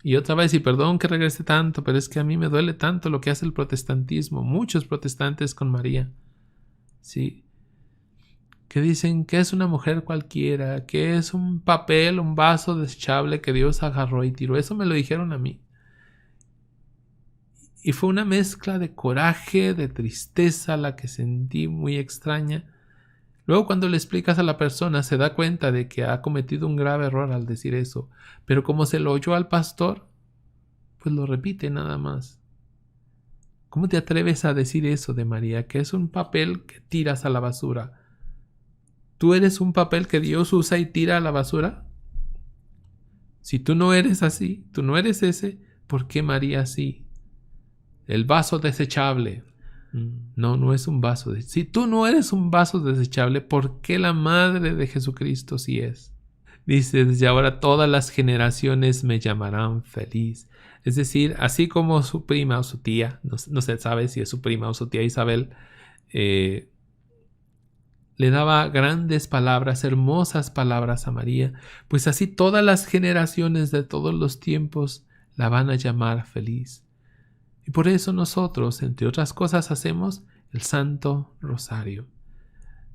Y otra vez, y perdón que regrese tanto, pero es que a mí me duele tanto lo que hace el protestantismo, muchos protestantes con María, ¿sí? Que dicen que es una mujer cualquiera, que es un papel, un vaso desechable que Dios agarró y tiró. Eso me lo dijeron a mí. Y fue una mezcla de coraje, de tristeza, la que sentí muy extraña. Luego, cuando le explicas a la persona, se da cuenta de que ha cometido un grave error al decir eso. Pero como se lo oyó al pastor, pues lo repite nada más. ¿Cómo te atreves a decir eso de María? Que es un papel que tiras a la basura. ¿Tú eres un papel que Dios usa y tira a la basura? Si tú no eres así, tú no eres ese, ¿por qué María sí? El vaso desechable. No, no es un vaso. Si tú no eres un vaso desechable, ¿por qué la madre de Jesucristo sí es? Dice, desde ahora todas las generaciones me llamarán feliz. Es decir, así como su prima o su tía, no se sabe si es su prima o su tía Isabel, le daba grandes palabras, hermosas palabras a María, pues así todas las generaciones de todos los tiempos la van a llamar feliz. Y por eso nosotros, entre otras cosas, hacemos el Santo Rosario.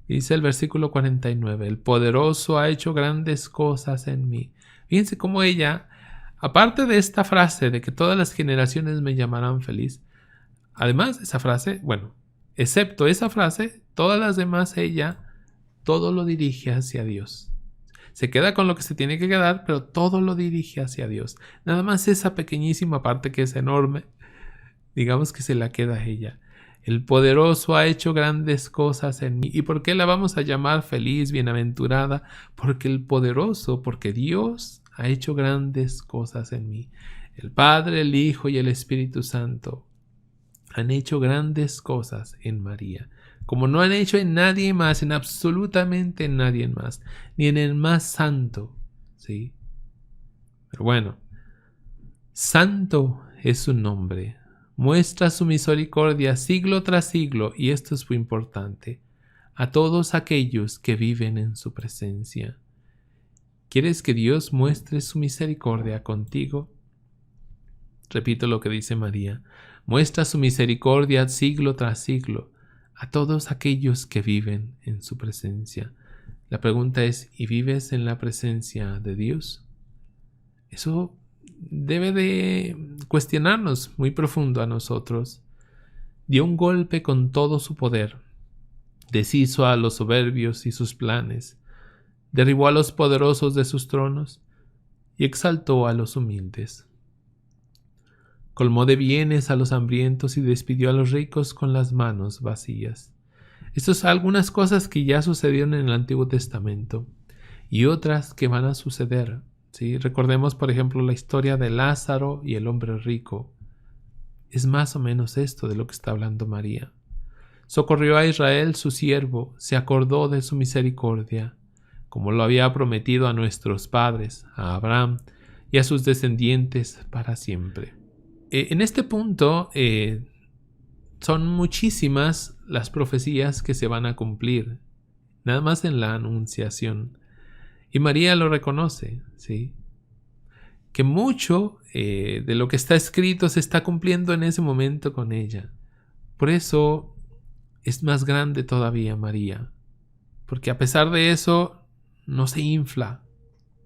Dice el versículo 49, el poderoso ha hecho grandes cosas en mí. Fíjense cómo ella, aparte de esta frase de que todas las generaciones me llamarán feliz, además de esa frase, bueno, excepto esa frase, todas las demás ella, todo lo dirige hacia Dios. Se queda con lo que se tiene que quedar, pero todo lo dirige hacia Dios. Nada más esa pequeñísima parte que es enorme, digamos que se la queda a ella. El poderoso ha hecho grandes cosas en mí. ¿Y por qué la vamos a llamar feliz, bienaventurada? Porque el poderoso, porque Dios ha hecho grandes cosas en mí. El Padre, el Hijo y el Espíritu Santo han hecho grandes cosas en María, como no han hecho en nadie más, en absolutamente nadie más, ni en el más santo, ¿sí? Pero bueno, santo es su nombre. Muestra su misericordia siglo tras siglo, y esto es muy importante, a todos aquellos que viven en su presencia. ¿Quieres que Dios muestre su misericordia contigo? Repito lo que dice María. Muestra su misericordia siglo tras siglo, a todos aquellos que viven en su presencia. La pregunta es, ¿y vives en la presencia de Dios? Eso debe de cuestionarnos muy profundo a nosotros. Dio un golpe con todo su poder, deshizo a los soberbios y sus planes, derribó a los poderosos de sus tronos y exaltó a los humildes. Colmó de bienes a los hambrientos y despidió a los ricos con las manos vacías. Estas son algunas cosas que ya sucedieron en el Antiguo Testamento y otras que van a suceder. ¿Sí? Recordemos, por ejemplo, la historia de Lázaro y el hombre rico. Es más o menos esto de lo que está hablando María. Socorrió a Israel, su siervo, se acordó de su misericordia, como lo había prometido a nuestros padres, a Abraham y a sus descendientes para siempre. En este punto son muchísimas las profecías que se van a cumplir, nada más en la Anunciación. Y María lo reconoce, ¿sí? Que mucho de lo que está escrito se está cumpliendo en ese momento con ella. Por eso es más grande todavía María, porque a pesar de eso no se infla.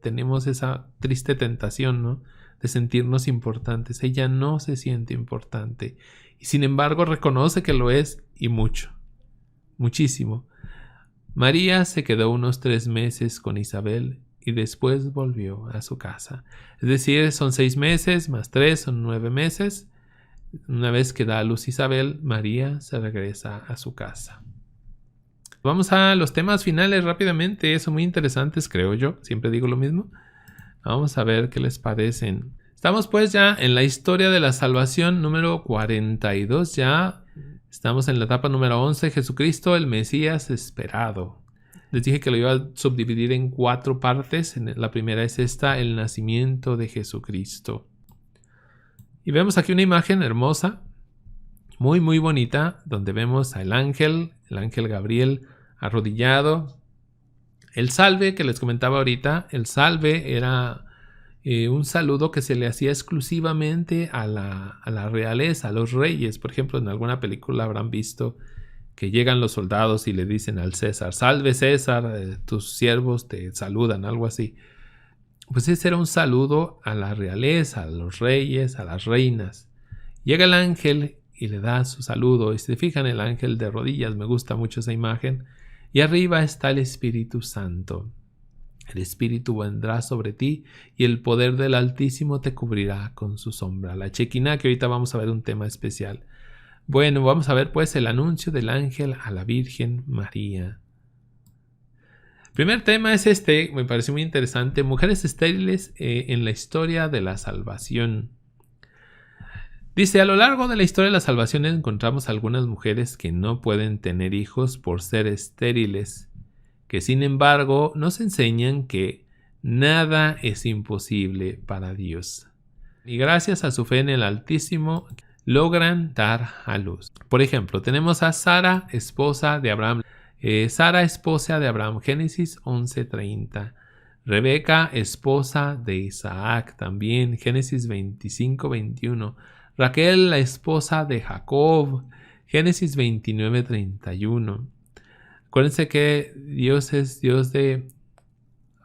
Tenemos esa triste tentación, ¿no?, de sentirnos importantes. Ella no se siente importante y sin embargo reconoce que lo es, y mucho, muchísimo. María se quedó unos 3 meses con Isabel y después volvió a su casa. Es decir, son 6 meses más 3, son 9 meses. Una vez que da a luz Isabel, María se regresa a su casa. Vamos a los temas finales rápidamente, son muy interesantes, creo yo, siempre digo lo mismo. Vamos a ver qué les parecen. Estamos pues ya en la historia de la salvación número 42, ya estamos en la etapa número 11, Jesucristo, el Mesías esperado. Les dije que lo iba a subdividir en 4 partes. La primera es esta, el nacimiento de Jesucristo. Y vemos aquí una imagen hermosa, muy muy bonita, donde vemos al ángel, el ángel Gabriel, arrodillado. El salve que les comentaba ahorita, el salve era un saludo que se le hacía exclusivamente a la realeza, a los reyes. Por ejemplo, en alguna película habrán visto que llegan los soldados y le dicen al César, salve César, tus siervos te saludan, algo así. Pues ese era un saludo a la realeza, a los reyes, a las reinas. Llega el ángel y le da su saludo. Y se fijan, el ángel de rodillas, me gusta mucho esa imagen. Y arriba está el Espíritu Santo. El Espíritu vendrá sobre ti y el poder del Altísimo te cubrirá con su sombra. La Shekinah, que ahorita vamos a ver un tema especial. Bueno, vamos a ver pues el anuncio del ángel a la Virgen María. El primer tema es este, me parece muy interesante: mujeres estériles en la historia de la salvación. Dice, a lo largo de la historia de la salvación encontramos algunas mujeres que no pueden tener hijos por ser estériles, que sin embargo nos enseñan que nada es imposible para Dios. Y gracias a su fe en el Altísimo logran dar a luz. Por ejemplo, tenemos a Sara, esposa de Abraham. Sara, esposa de Abraham, Génesis 11:30. Rebeca, esposa de Isaac, también, Génesis 25:21. Raquel, la esposa de Jacob, Génesis 29:31. Acuérdense que Dios es Dios de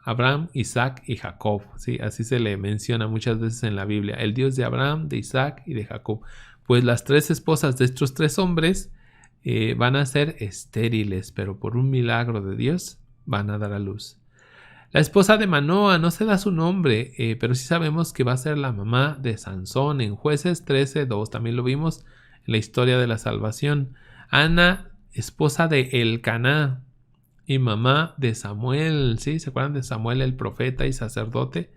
Abraham, Isaac y Jacob, ¿sí? Así se le menciona muchas veces en la Biblia, el Dios de Abraham, de Isaac y de Jacob. Pues las tres esposas de estos tres hombres van a ser estériles, pero por un milagro de Dios van a dar a luz. La esposa de Manoa no se da su nombre, pero sí sabemos que va a ser la mamá de Sansón en Jueces 13:2. También lo vimos en la historia de la salvación. Ana, esposa de Elcaná y mamá de Samuel, ¿sí? ¿Se acuerdan de Samuel, el profeta y sacerdote?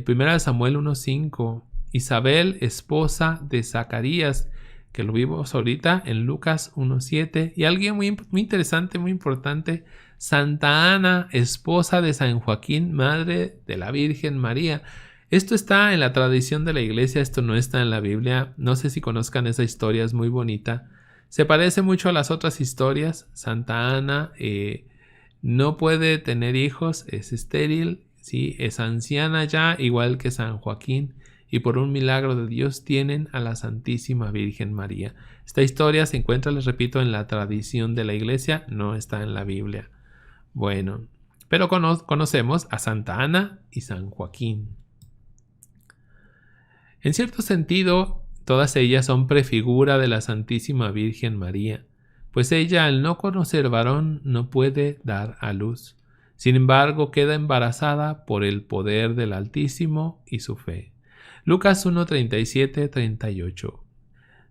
Primera de Samuel 1:5. Isabel, esposa de Zacarías, que lo vimos ahorita en Lucas 1:7. Y alguien muy interesante, muy importante, Santa Ana, esposa de San Joaquín, madre de la Virgen María. Esto está en la tradición de la iglesia, esto no está en la Biblia. No sé si conozcan esa historia, es muy bonita. Se parece mucho a las otras historias. Santa Ana no puede tener hijos, es estéril, ¿sí? Es anciana ya, igual que San Joaquín, y por un milagro de Dios tienen a la Santísima Virgen María. Esta historia se encuentra, les repito, en la tradición de la iglesia, no está en la Biblia. Bueno, pero conocemos a Santa Ana y San Joaquín. En cierto sentido, todas ellas son prefigura de la Santísima Virgen María, pues ella, al no conocer varón, no puede dar a luz. Sin embargo, queda embarazada por el poder del Altísimo y su fe. Lucas 1:37-38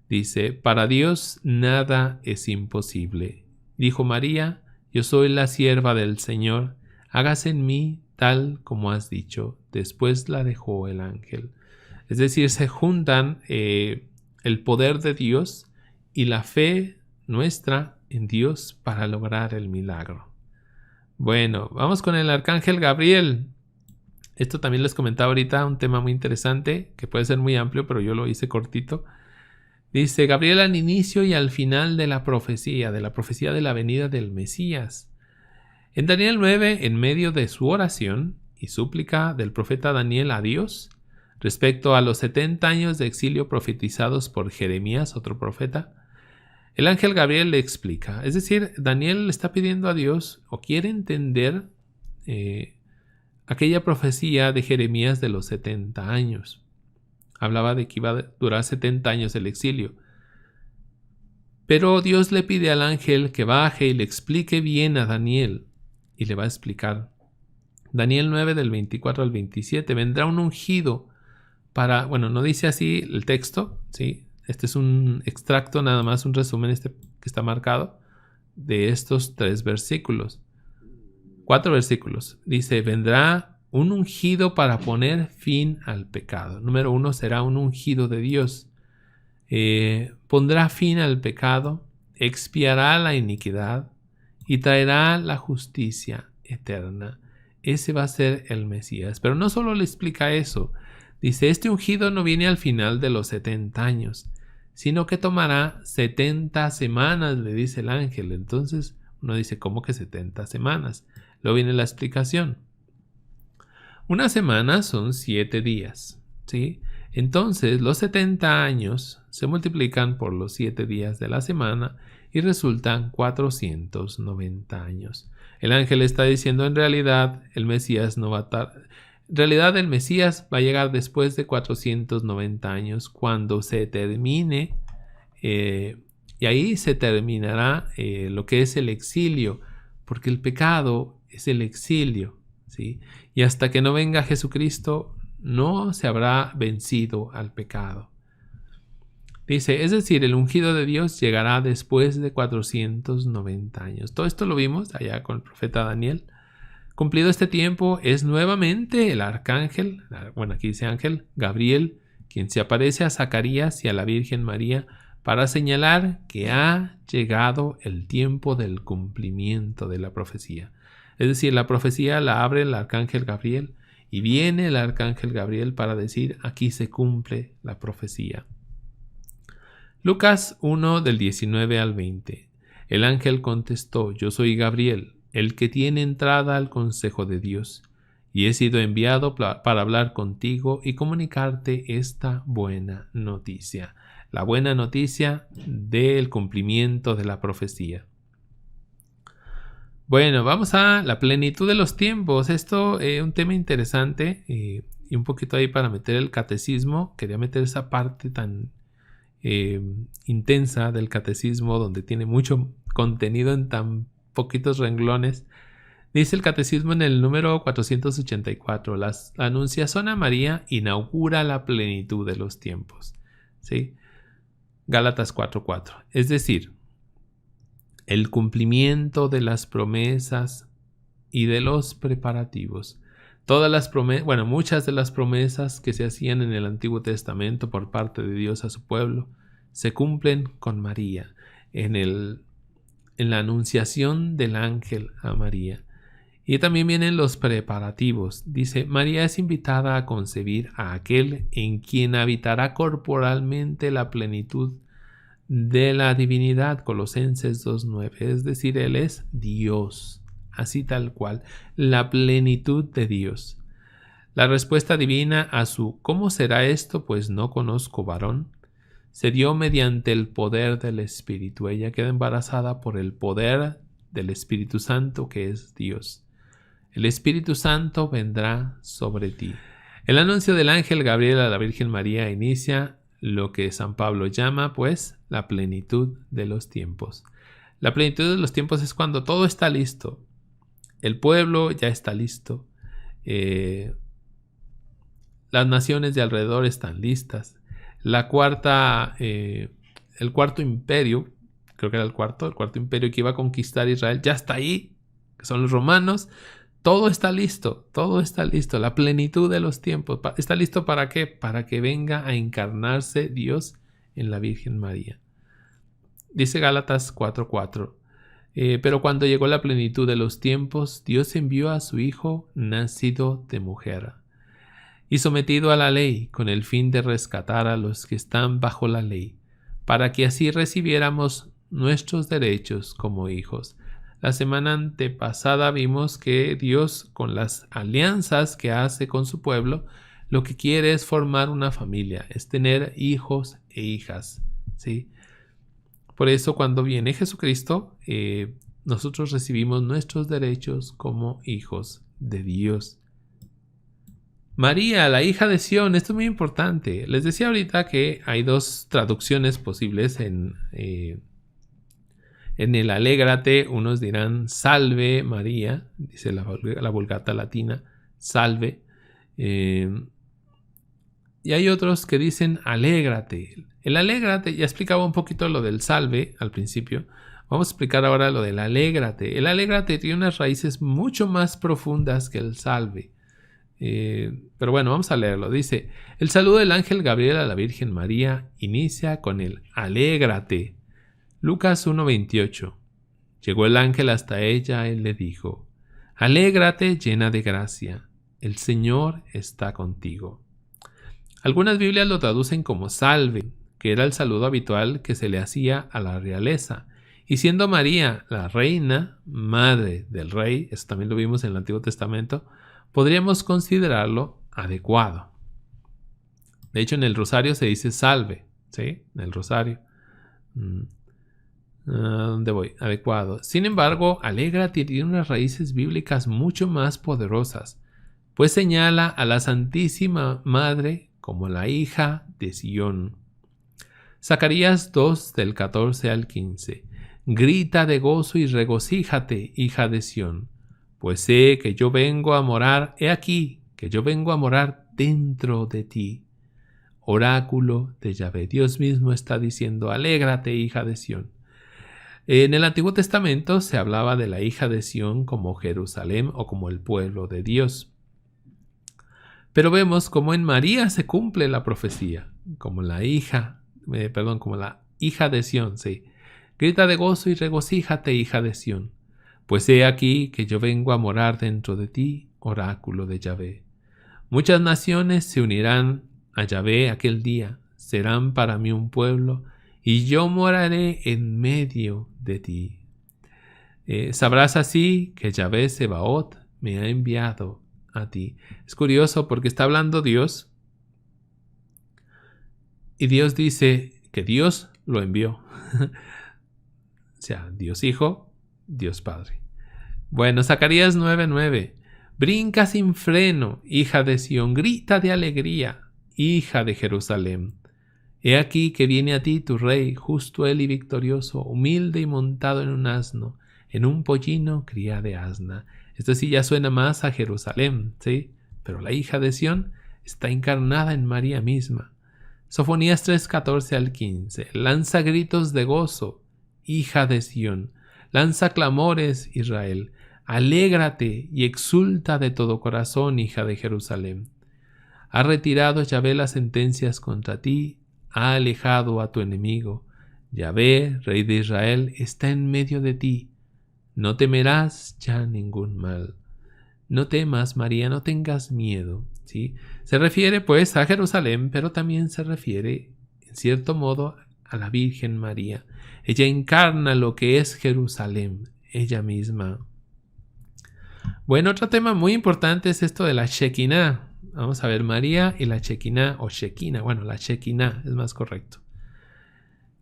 dice, para Dios nada es imposible. Dijo María, yo soy la sierva del Señor, hágase en mí tal como has dicho. Después la dejó el ángel. Es decir, se juntan el poder de Dios y la fe nuestra en Dios para lograr el milagro. Bueno, vamos con el arcángel Gabriel. Esto también les comentaba ahorita, un tema muy interesante que puede ser muy amplio, pero yo lo hice cortito. Dice Gabriel al inicio y al final de la profecía de la venida del Mesías. En Daniel 9, en medio de su oración y súplica del profeta Daniel a Dios, respecto a los 70 años de exilio profetizados por Jeremías, otro profeta, el ángel Gabriel le explica. Es decir, Daniel le está pidiendo a Dios o quiere entender aquella profecía de Jeremías de los 70 años. Hablaba de que iba a durar 70 años el exilio. Pero Dios le pide al ángel que baje y le explique bien a Daniel. Y le va a explicar. Daniel 9 del 24 al 27. Vendrá un ungido para... Bueno, no dice así el texto, ¿sí? Este es un extracto, nada más un resumen que está marcado de estos 4 versículos. Dice, vendrá un ungido para poner fin al pecado. Número 1 será un ungido de Dios. Pondrá fin al pecado, expiará la iniquidad y traerá la justicia eterna. Ese va a ser el Mesías. Pero no solo le explica eso. Dice, este ungido no viene al final de los 70 años, sino que tomará 70 semanas, le dice el ángel. Entonces uno dice, ¿cómo que 70 semanas? Luego viene la explicación. Una semana son 7 días, ¿sí? Entonces los 70 años se multiplican por los 7 días de la semana y resultan 490 años. El ángel está diciendo, en realidad el Mesías no va a tardar. En realidad el Mesías va a llegar después de 490 años, cuando se termine, y ahí se terminará lo que es el exilio, porque el pecado es el exilio, ¿sí? Y hasta que no venga Jesucristo, no se habrá vencido al pecado. Dice, es decir, el ungido de Dios llegará después de 490 años. Todo esto lo vimos allá con el profeta Daniel. Cumplido este tiempo, es nuevamente el arcángel, bueno, aquí dice ángel, Gabriel, quien se aparece a Zacarías y a la Virgen María para señalar que ha llegado el tiempo del cumplimiento de la profecía. Es decir, la profecía la abre el arcángel Gabriel y viene el arcángel Gabriel para decir, aquí se cumple la profecía. Lucas 1 del 19 al 20. El ángel contestó, yo soy Gabriel, el que tiene entrada al consejo de Dios, y he sido enviado para hablar contigo y comunicarte esta buena noticia. La buena noticia del cumplimiento de la profecía. Bueno, vamos a la plenitud de los tiempos. Esto es un tema interesante y un poquito ahí para meter el catecismo. Quería meter esa parte tan intensa del catecismo donde tiene mucho contenido en tan poquitos renglones. Dice el catecismo en el número 484, la anunciación a María inaugura la plenitud de los tiempos, ¿sí? Gálatas 4:4, es decir, el cumplimiento de las promesas y de los preparativos. Todas las promesas, bueno, muchas de las promesas que se hacían en el Antiguo Testamento por parte de Dios a su pueblo se cumplen con María en la anunciación del ángel a María. Y también vienen los preparativos. Dice, María es invitada a concebir a aquel en quien habitará corporalmente la plenitud de la divinidad. Colosenses 2:9. Es decir, Él es Dios, así tal cual, la plenitud de Dios. La respuesta divina a su ¿cómo será esto? Pues no conozco varón, se dio mediante el poder del Espíritu. Ella queda embarazada por el poder del Espíritu Santo, que es Dios. El Espíritu Santo vendrá sobre ti. El anuncio del ángel Gabriel a la Virgen María inicia lo que San Pablo llama, pues, la plenitud de los tiempos. La plenitud de los tiempos es cuando todo está listo. El pueblo ya está listo. Las naciones de alrededor están listas. El cuarto imperio, creo que era el cuarto imperio que iba a conquistar Israel, ya está ahí, que son los romanos. Todo está listo, la plenitud de los tiempos. ¿Está listo para qué? Para que venga a encarnarse Dios en la Virgen María. Dice Gálatas 4:4, pero cuando llegó la plenitud de los tiempos, Dios envió a su Hijo nacido de mujer y sometido a la ley, con el fin de rescatar a los que están bajo la ley, para que así recibiéramos nuestros derechos como hijos. La semana antepasada vimos que Dios, con las alianzas que hace con su pueblo, lo que quiere es formar una familia, es tener hijos e hijas, ¿sí? Por eso cuando viene Jesucristo, nosotros recibimos nuestros derechos como hijos de Dios. María, la hija de Sión, esto es muy importante. Les decía ahorita que hay dos traducciones posibles en el Alégrate. Unos dirán salve María, dice la Vulgata latina, salve. Y hay otros que dicen alégrate. El alégrate, ya explicaba un poquito lo del salve al principio. Vamos a explicar ahora lo del alégrate. El alégrate tiene unas raíces mucho más profundas que el salve. Pero bueno, vamos a leerlo. Dice, el saludo del ángel Gabriel a la Virgen María inicia con el alégrate. Lucas 1:28. Llegó el ángel hasta ella y le dijo, alégrate llena de gracia, el Señor está contigo. Algunas Biblias lo traducen como salve, que era el saludo habitual que se le hacía a la realeza. Y siendo María la reina, madre del rey, eso también lo vimos en el Antiguo Testamento, podríamos considerarlo adecuado. De hecho, en el rosario se dice salve, ¿sí? En el rosario. ¿Dónde voy? Adecuado. Sin embargo, alégrate tiene unas raíces bíblicas mucho más poderosas. pues señala a la Santísima Madre como la hija de Sión. Zacarías 2 del 14 al 15. Grita de gozo y regocíjate, hija de Sión, pues sé que yo vengo a morar, he aquí que yo vengo a morar dentro de ti. Oráculo de Yahvé. Dios mismo está diciendo, alégrate, hija de Sión. En el Antiguo Testamento se hablaba de la hija de Sión como Jerusalén o como el pueblo de Dios. Pero vemos cómo en María se cumple la profecía, como la hija de Sión, sí. Grita de gozo y regocíjate, hija de Sión, pues he aquí que yo vengo a morar dentro de ti, oráculo de Yahvé. Muchas naciones se unirán a Yahvé aquel día, serán para mí un pueblo, y yo moraré en medio de ti. Sabrás así que Yahvé Sebaot me ha enviado a ti. Es curioso porque está hablando Dios, y Dios dice que Dios lo envió. O sea, Dios Hijo, Dios Padre. Bueno, Zacarías 9:9. Brinca sin freno, hija de Sión, grita de alegría, hija de Jerusalén. He aquí que viene a ti tu rey, justo él y victorioso, humilde y montado en un asno, en un pollino cría de asna. Esto sí ya suena más a Jerusalén, ¿sí? Pero la hija de Sión está encarnada en María misma. Sofonías 3:14 al 15. Lanza gritos de gozo, hija de Sión. Lanza clamores, Israel. Alégrate y exulta de todo corazón, hija de Jerusalén. Ha retirado Yahvé las sentencias contra ti, ha alejado a tu enemigo. Yahvé, Rey de Israel, está en medio de ti. No temerás ya ningún mal. No temas, María, no tengas miedo. ¿Sí? Se refiere pues a Jerusalén, pero también se refiere, en cierto modo, a la Virgen María. Ella encarna lo que es Jerusalén, ella misma. Bueno, otro tema muy importante es esto de la Shekinah. Vamos a ver María y la Shekinah o Shekinah. Bueno, la Shekinah es más correcto.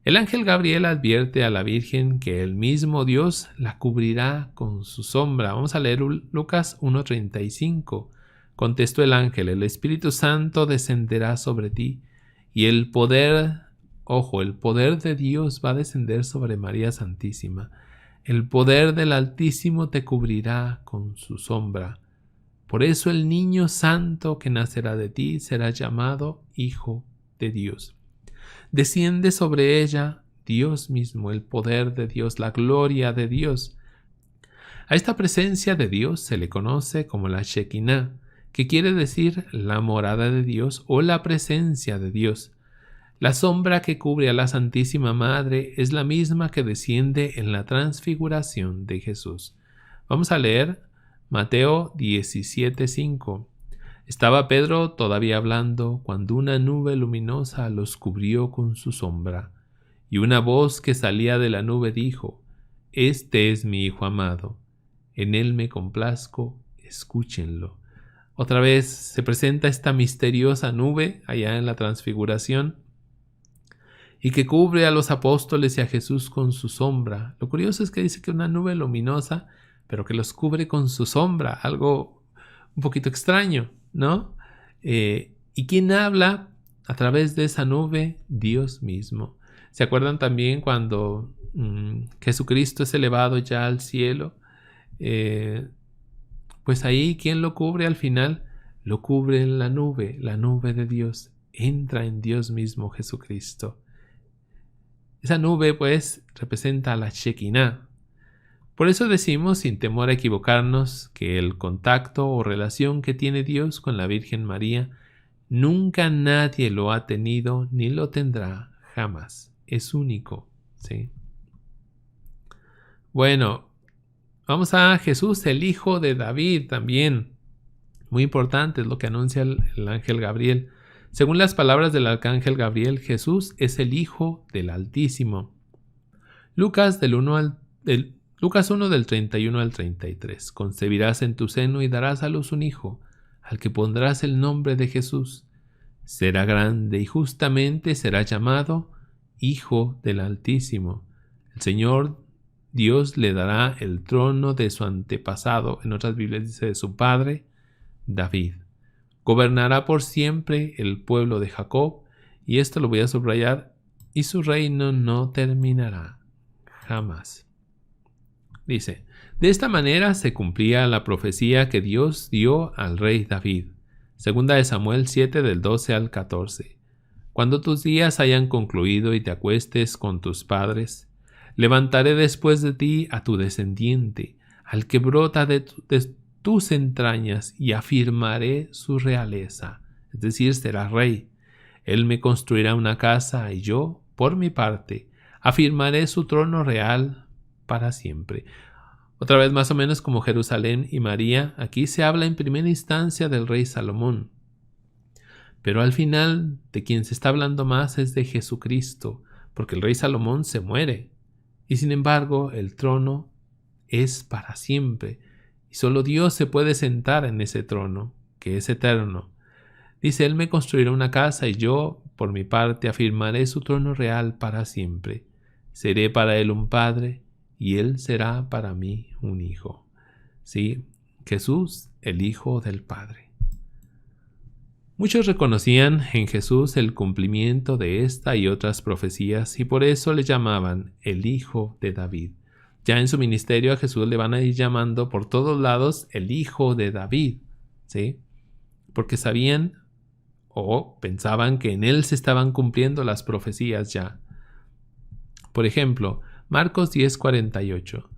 El ángel Gabriel advierte a la Virgen que el mismo Dios la cubrirá con su sombra. Vamos a leer Lucas 1:35. Contestó el ángel, el Espíritu Santo descenderá sobre ti y el poder de Dios va a descender sobre María Santísima. El poder del Altísimo te cubrirá con su sombra. Por eso el niño santo que nacerá de ti será llamado Hijo de Dios. Desciende sobre ella Dios mismo, el poder de Dios, la gloria de Dios. A esta presencia de Dios se le conoce como la Shekinah, que quiere decir la morada de Dios o la presencia de Dios. La sombra que cubre a la Santísima Madre es la misma que desciende en la transfiguración de Jesús. Vamos a leer Mateo 17:5. Estaba Pedro todavía hablando cuando una nube luminosa los cubrió con su sombra, y una voz que salía de la nube dijo: Este es mi Hijo amado, en él me complazco, escúchenlo. Otra vez se presenta esta misteriosa nube allá en la transfiguración y que cubre a los apóstoles y a Jesús con su sombra. Lo curioso es que dice que una nube luminosa, pero que los cubre con su sombra, algo un poquito extraño, ¿no? ¿Y quién habla a través de esa nube? Dios mismo. ¿Se acuerdan también cuando Jesucristo es elevado ya al cielo? Pues ahí, ¿quién lo cubre al final? Lo cubre en la nube de Dios. Entra en Dios mismo Jesucristo. Esa nube, pues, representa a la Shekinah. Por eso decimos, sin temor a equivocarnos, que el contacto o relación que tiene Dios con la Virgen María, nunca nadie lo ha tenido ni lo tendrá jamás. Es único, ¿sí? Bueno, vamos a Jesús, el hijo de David también. Muy importante es lo que anuncia el ángel Gabriel. Según las palabras del arcángel Gabriel, Jesús es el Hijo del Altísimo. Lucas 1 del 31 al 33. Concebirás en tu seno y darás a luz un hijo, al que pondrás el nombre de Jesús. Será grande y justamente será llamado Hijo del Altísimo. El Señor Dios le dará el trono de su antepasado, en otras Biblias dice de su padre David. Gobernará por siempre el pueblo de Jacob, y esto lo voy a subrayar, y su reino no terminará jamás. Dice, de esta manera se cumplía la profecía que Dios dio al rey David. Segunda de Samuel 7 del 12 al 14. Cuando tus días hayan concluido y te acuestes con tus padres, levantaré después de ti a tu descendiente, al que brota de tus entrañas, y afirmaré su realeza, es decir, será rey. Él me construirá una casa y yo, por mi parte, afirmaré su trono real para siempre. Otra vez más o menos como Jerusalén y María, aquí se habla en primera instancia del rey Salomón. Pero al final de quien se está hablando más es de Jesucristo, porque el rey Salomón se muere. Y sin embargo, el trono es para siempre. Y solo Dios se puede sentar en ese trono, que es eterno. Dice, Él me construirá una casa y yo, por mi parte, afirmaré su trono real para siempre. Seré para Él un padre y Él será para mí un hijo. Sí, Jesús, el Hijo del Padre. Muchos reconocían en Jesús el cumplimiento de esta y otras profecías y por eso le llamaban el Hijo de David. Ya en su ministerio a Jesús le van a ir llamando por todos lados el Hijo de David, ¿sí? Porque sabían o pensaban que en él se estaban cumpliendo las profecías ya. Por ejemplo, Marcos 10:48.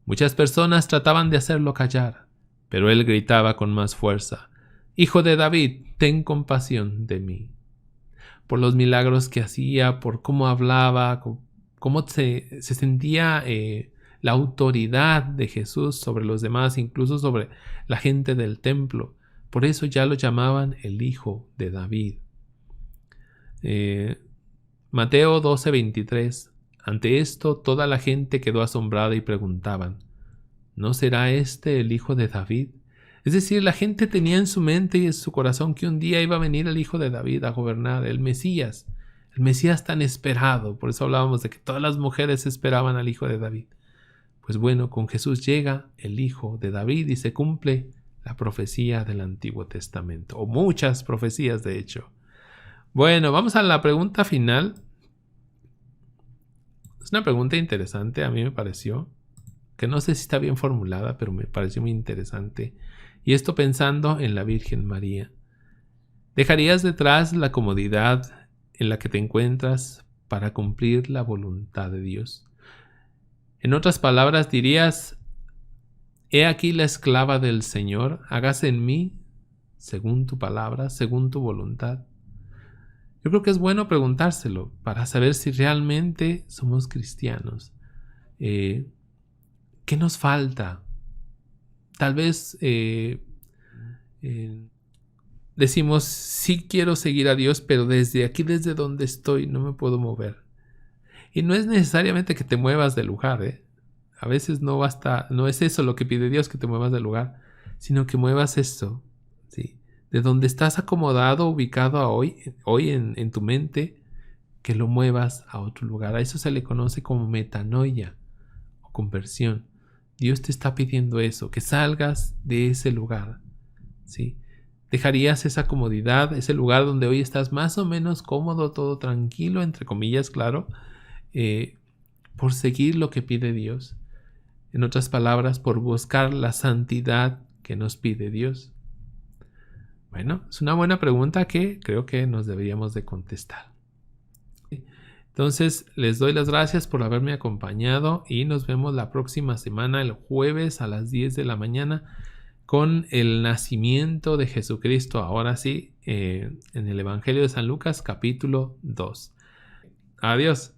Muchas personas trataban de hacerlo callar, pero él gritaba con más fuerza, Hijo de David, ten compasión de mí. Por los milagros que hacía, por cómo hablaba, cómo se sentía la autoridad de Jesús sobre los demás, incluso sobre la gente del templo. Por eso ya lo llamaban el Hijo de David. Mateo 12:23. Ante esto toda la gente quedó asombrada y preguntaban, ¿no será este el Hijo de David? Es decir, la gente tenía en su mente y en su corazón que un día iba a venir el Hijo de David a gobernar, el Mesías tan esperado. Por eso hablábamos de que todas las mujeres esperaban al Hijo de David. Pues bueno, con Jesús llega el Hijo de David y se cumple la profecía del Antiguo Testamento, o muchas profecías de hecho. Bueno, vamos a la pregunta final. Es una pregunta interesante, a mí me pareció, que no sé si está bien formulada, pero me pareció muy interesante. Y esto pensando en la Virgen María. ¿Dejarías detrás la comodidad en la que te encuentras para cumplir la voluntad de Dios? En otras palabras, dirías, he aquí la esclava del Señor, hágase en mí según tu palabra, según tu voluntad. Yo creo que es bueno preguntárselo para saber si realmente somos cristianos. ¿Qué nos falta? Tal vez decimos, sí quiero seguir a Dios, pero desde aquí, desde donde estoy, no me puedo mover. Y no es necesariamente que te muevas del lugar, A veces no basta, no es eso lo que pide Dios, que te muevas del lugar, sino que muevas esto, ¿sí? De donde estás acomodado, ubicado hoy en tu mente, que lo muevas a otro lugar. A eso se le conoce como metanoia o conversión. Dios te está pidiendo eso, que salgas de ese lugar, ¿sí? ¿Dejarías esa comodidad, ese lugar donde hoy estás más o menos cómodo, todo tranquilo, entre comillas, claro, por seguir lo que pide Dios? En otras palabras, por buscar la santidad que nos pide Dios. Bueno, es una buena pregunta que creo que nos deberíamos de contestar. Entonces, les doy las gracias por haberme acompañado y nos vemos la próxima semana, el jueves a las 10 de la mañana, con el nacimiento de Jesucristo, ahora sí, en el Evangelio de San Lucas, capítulo 2. Adiós.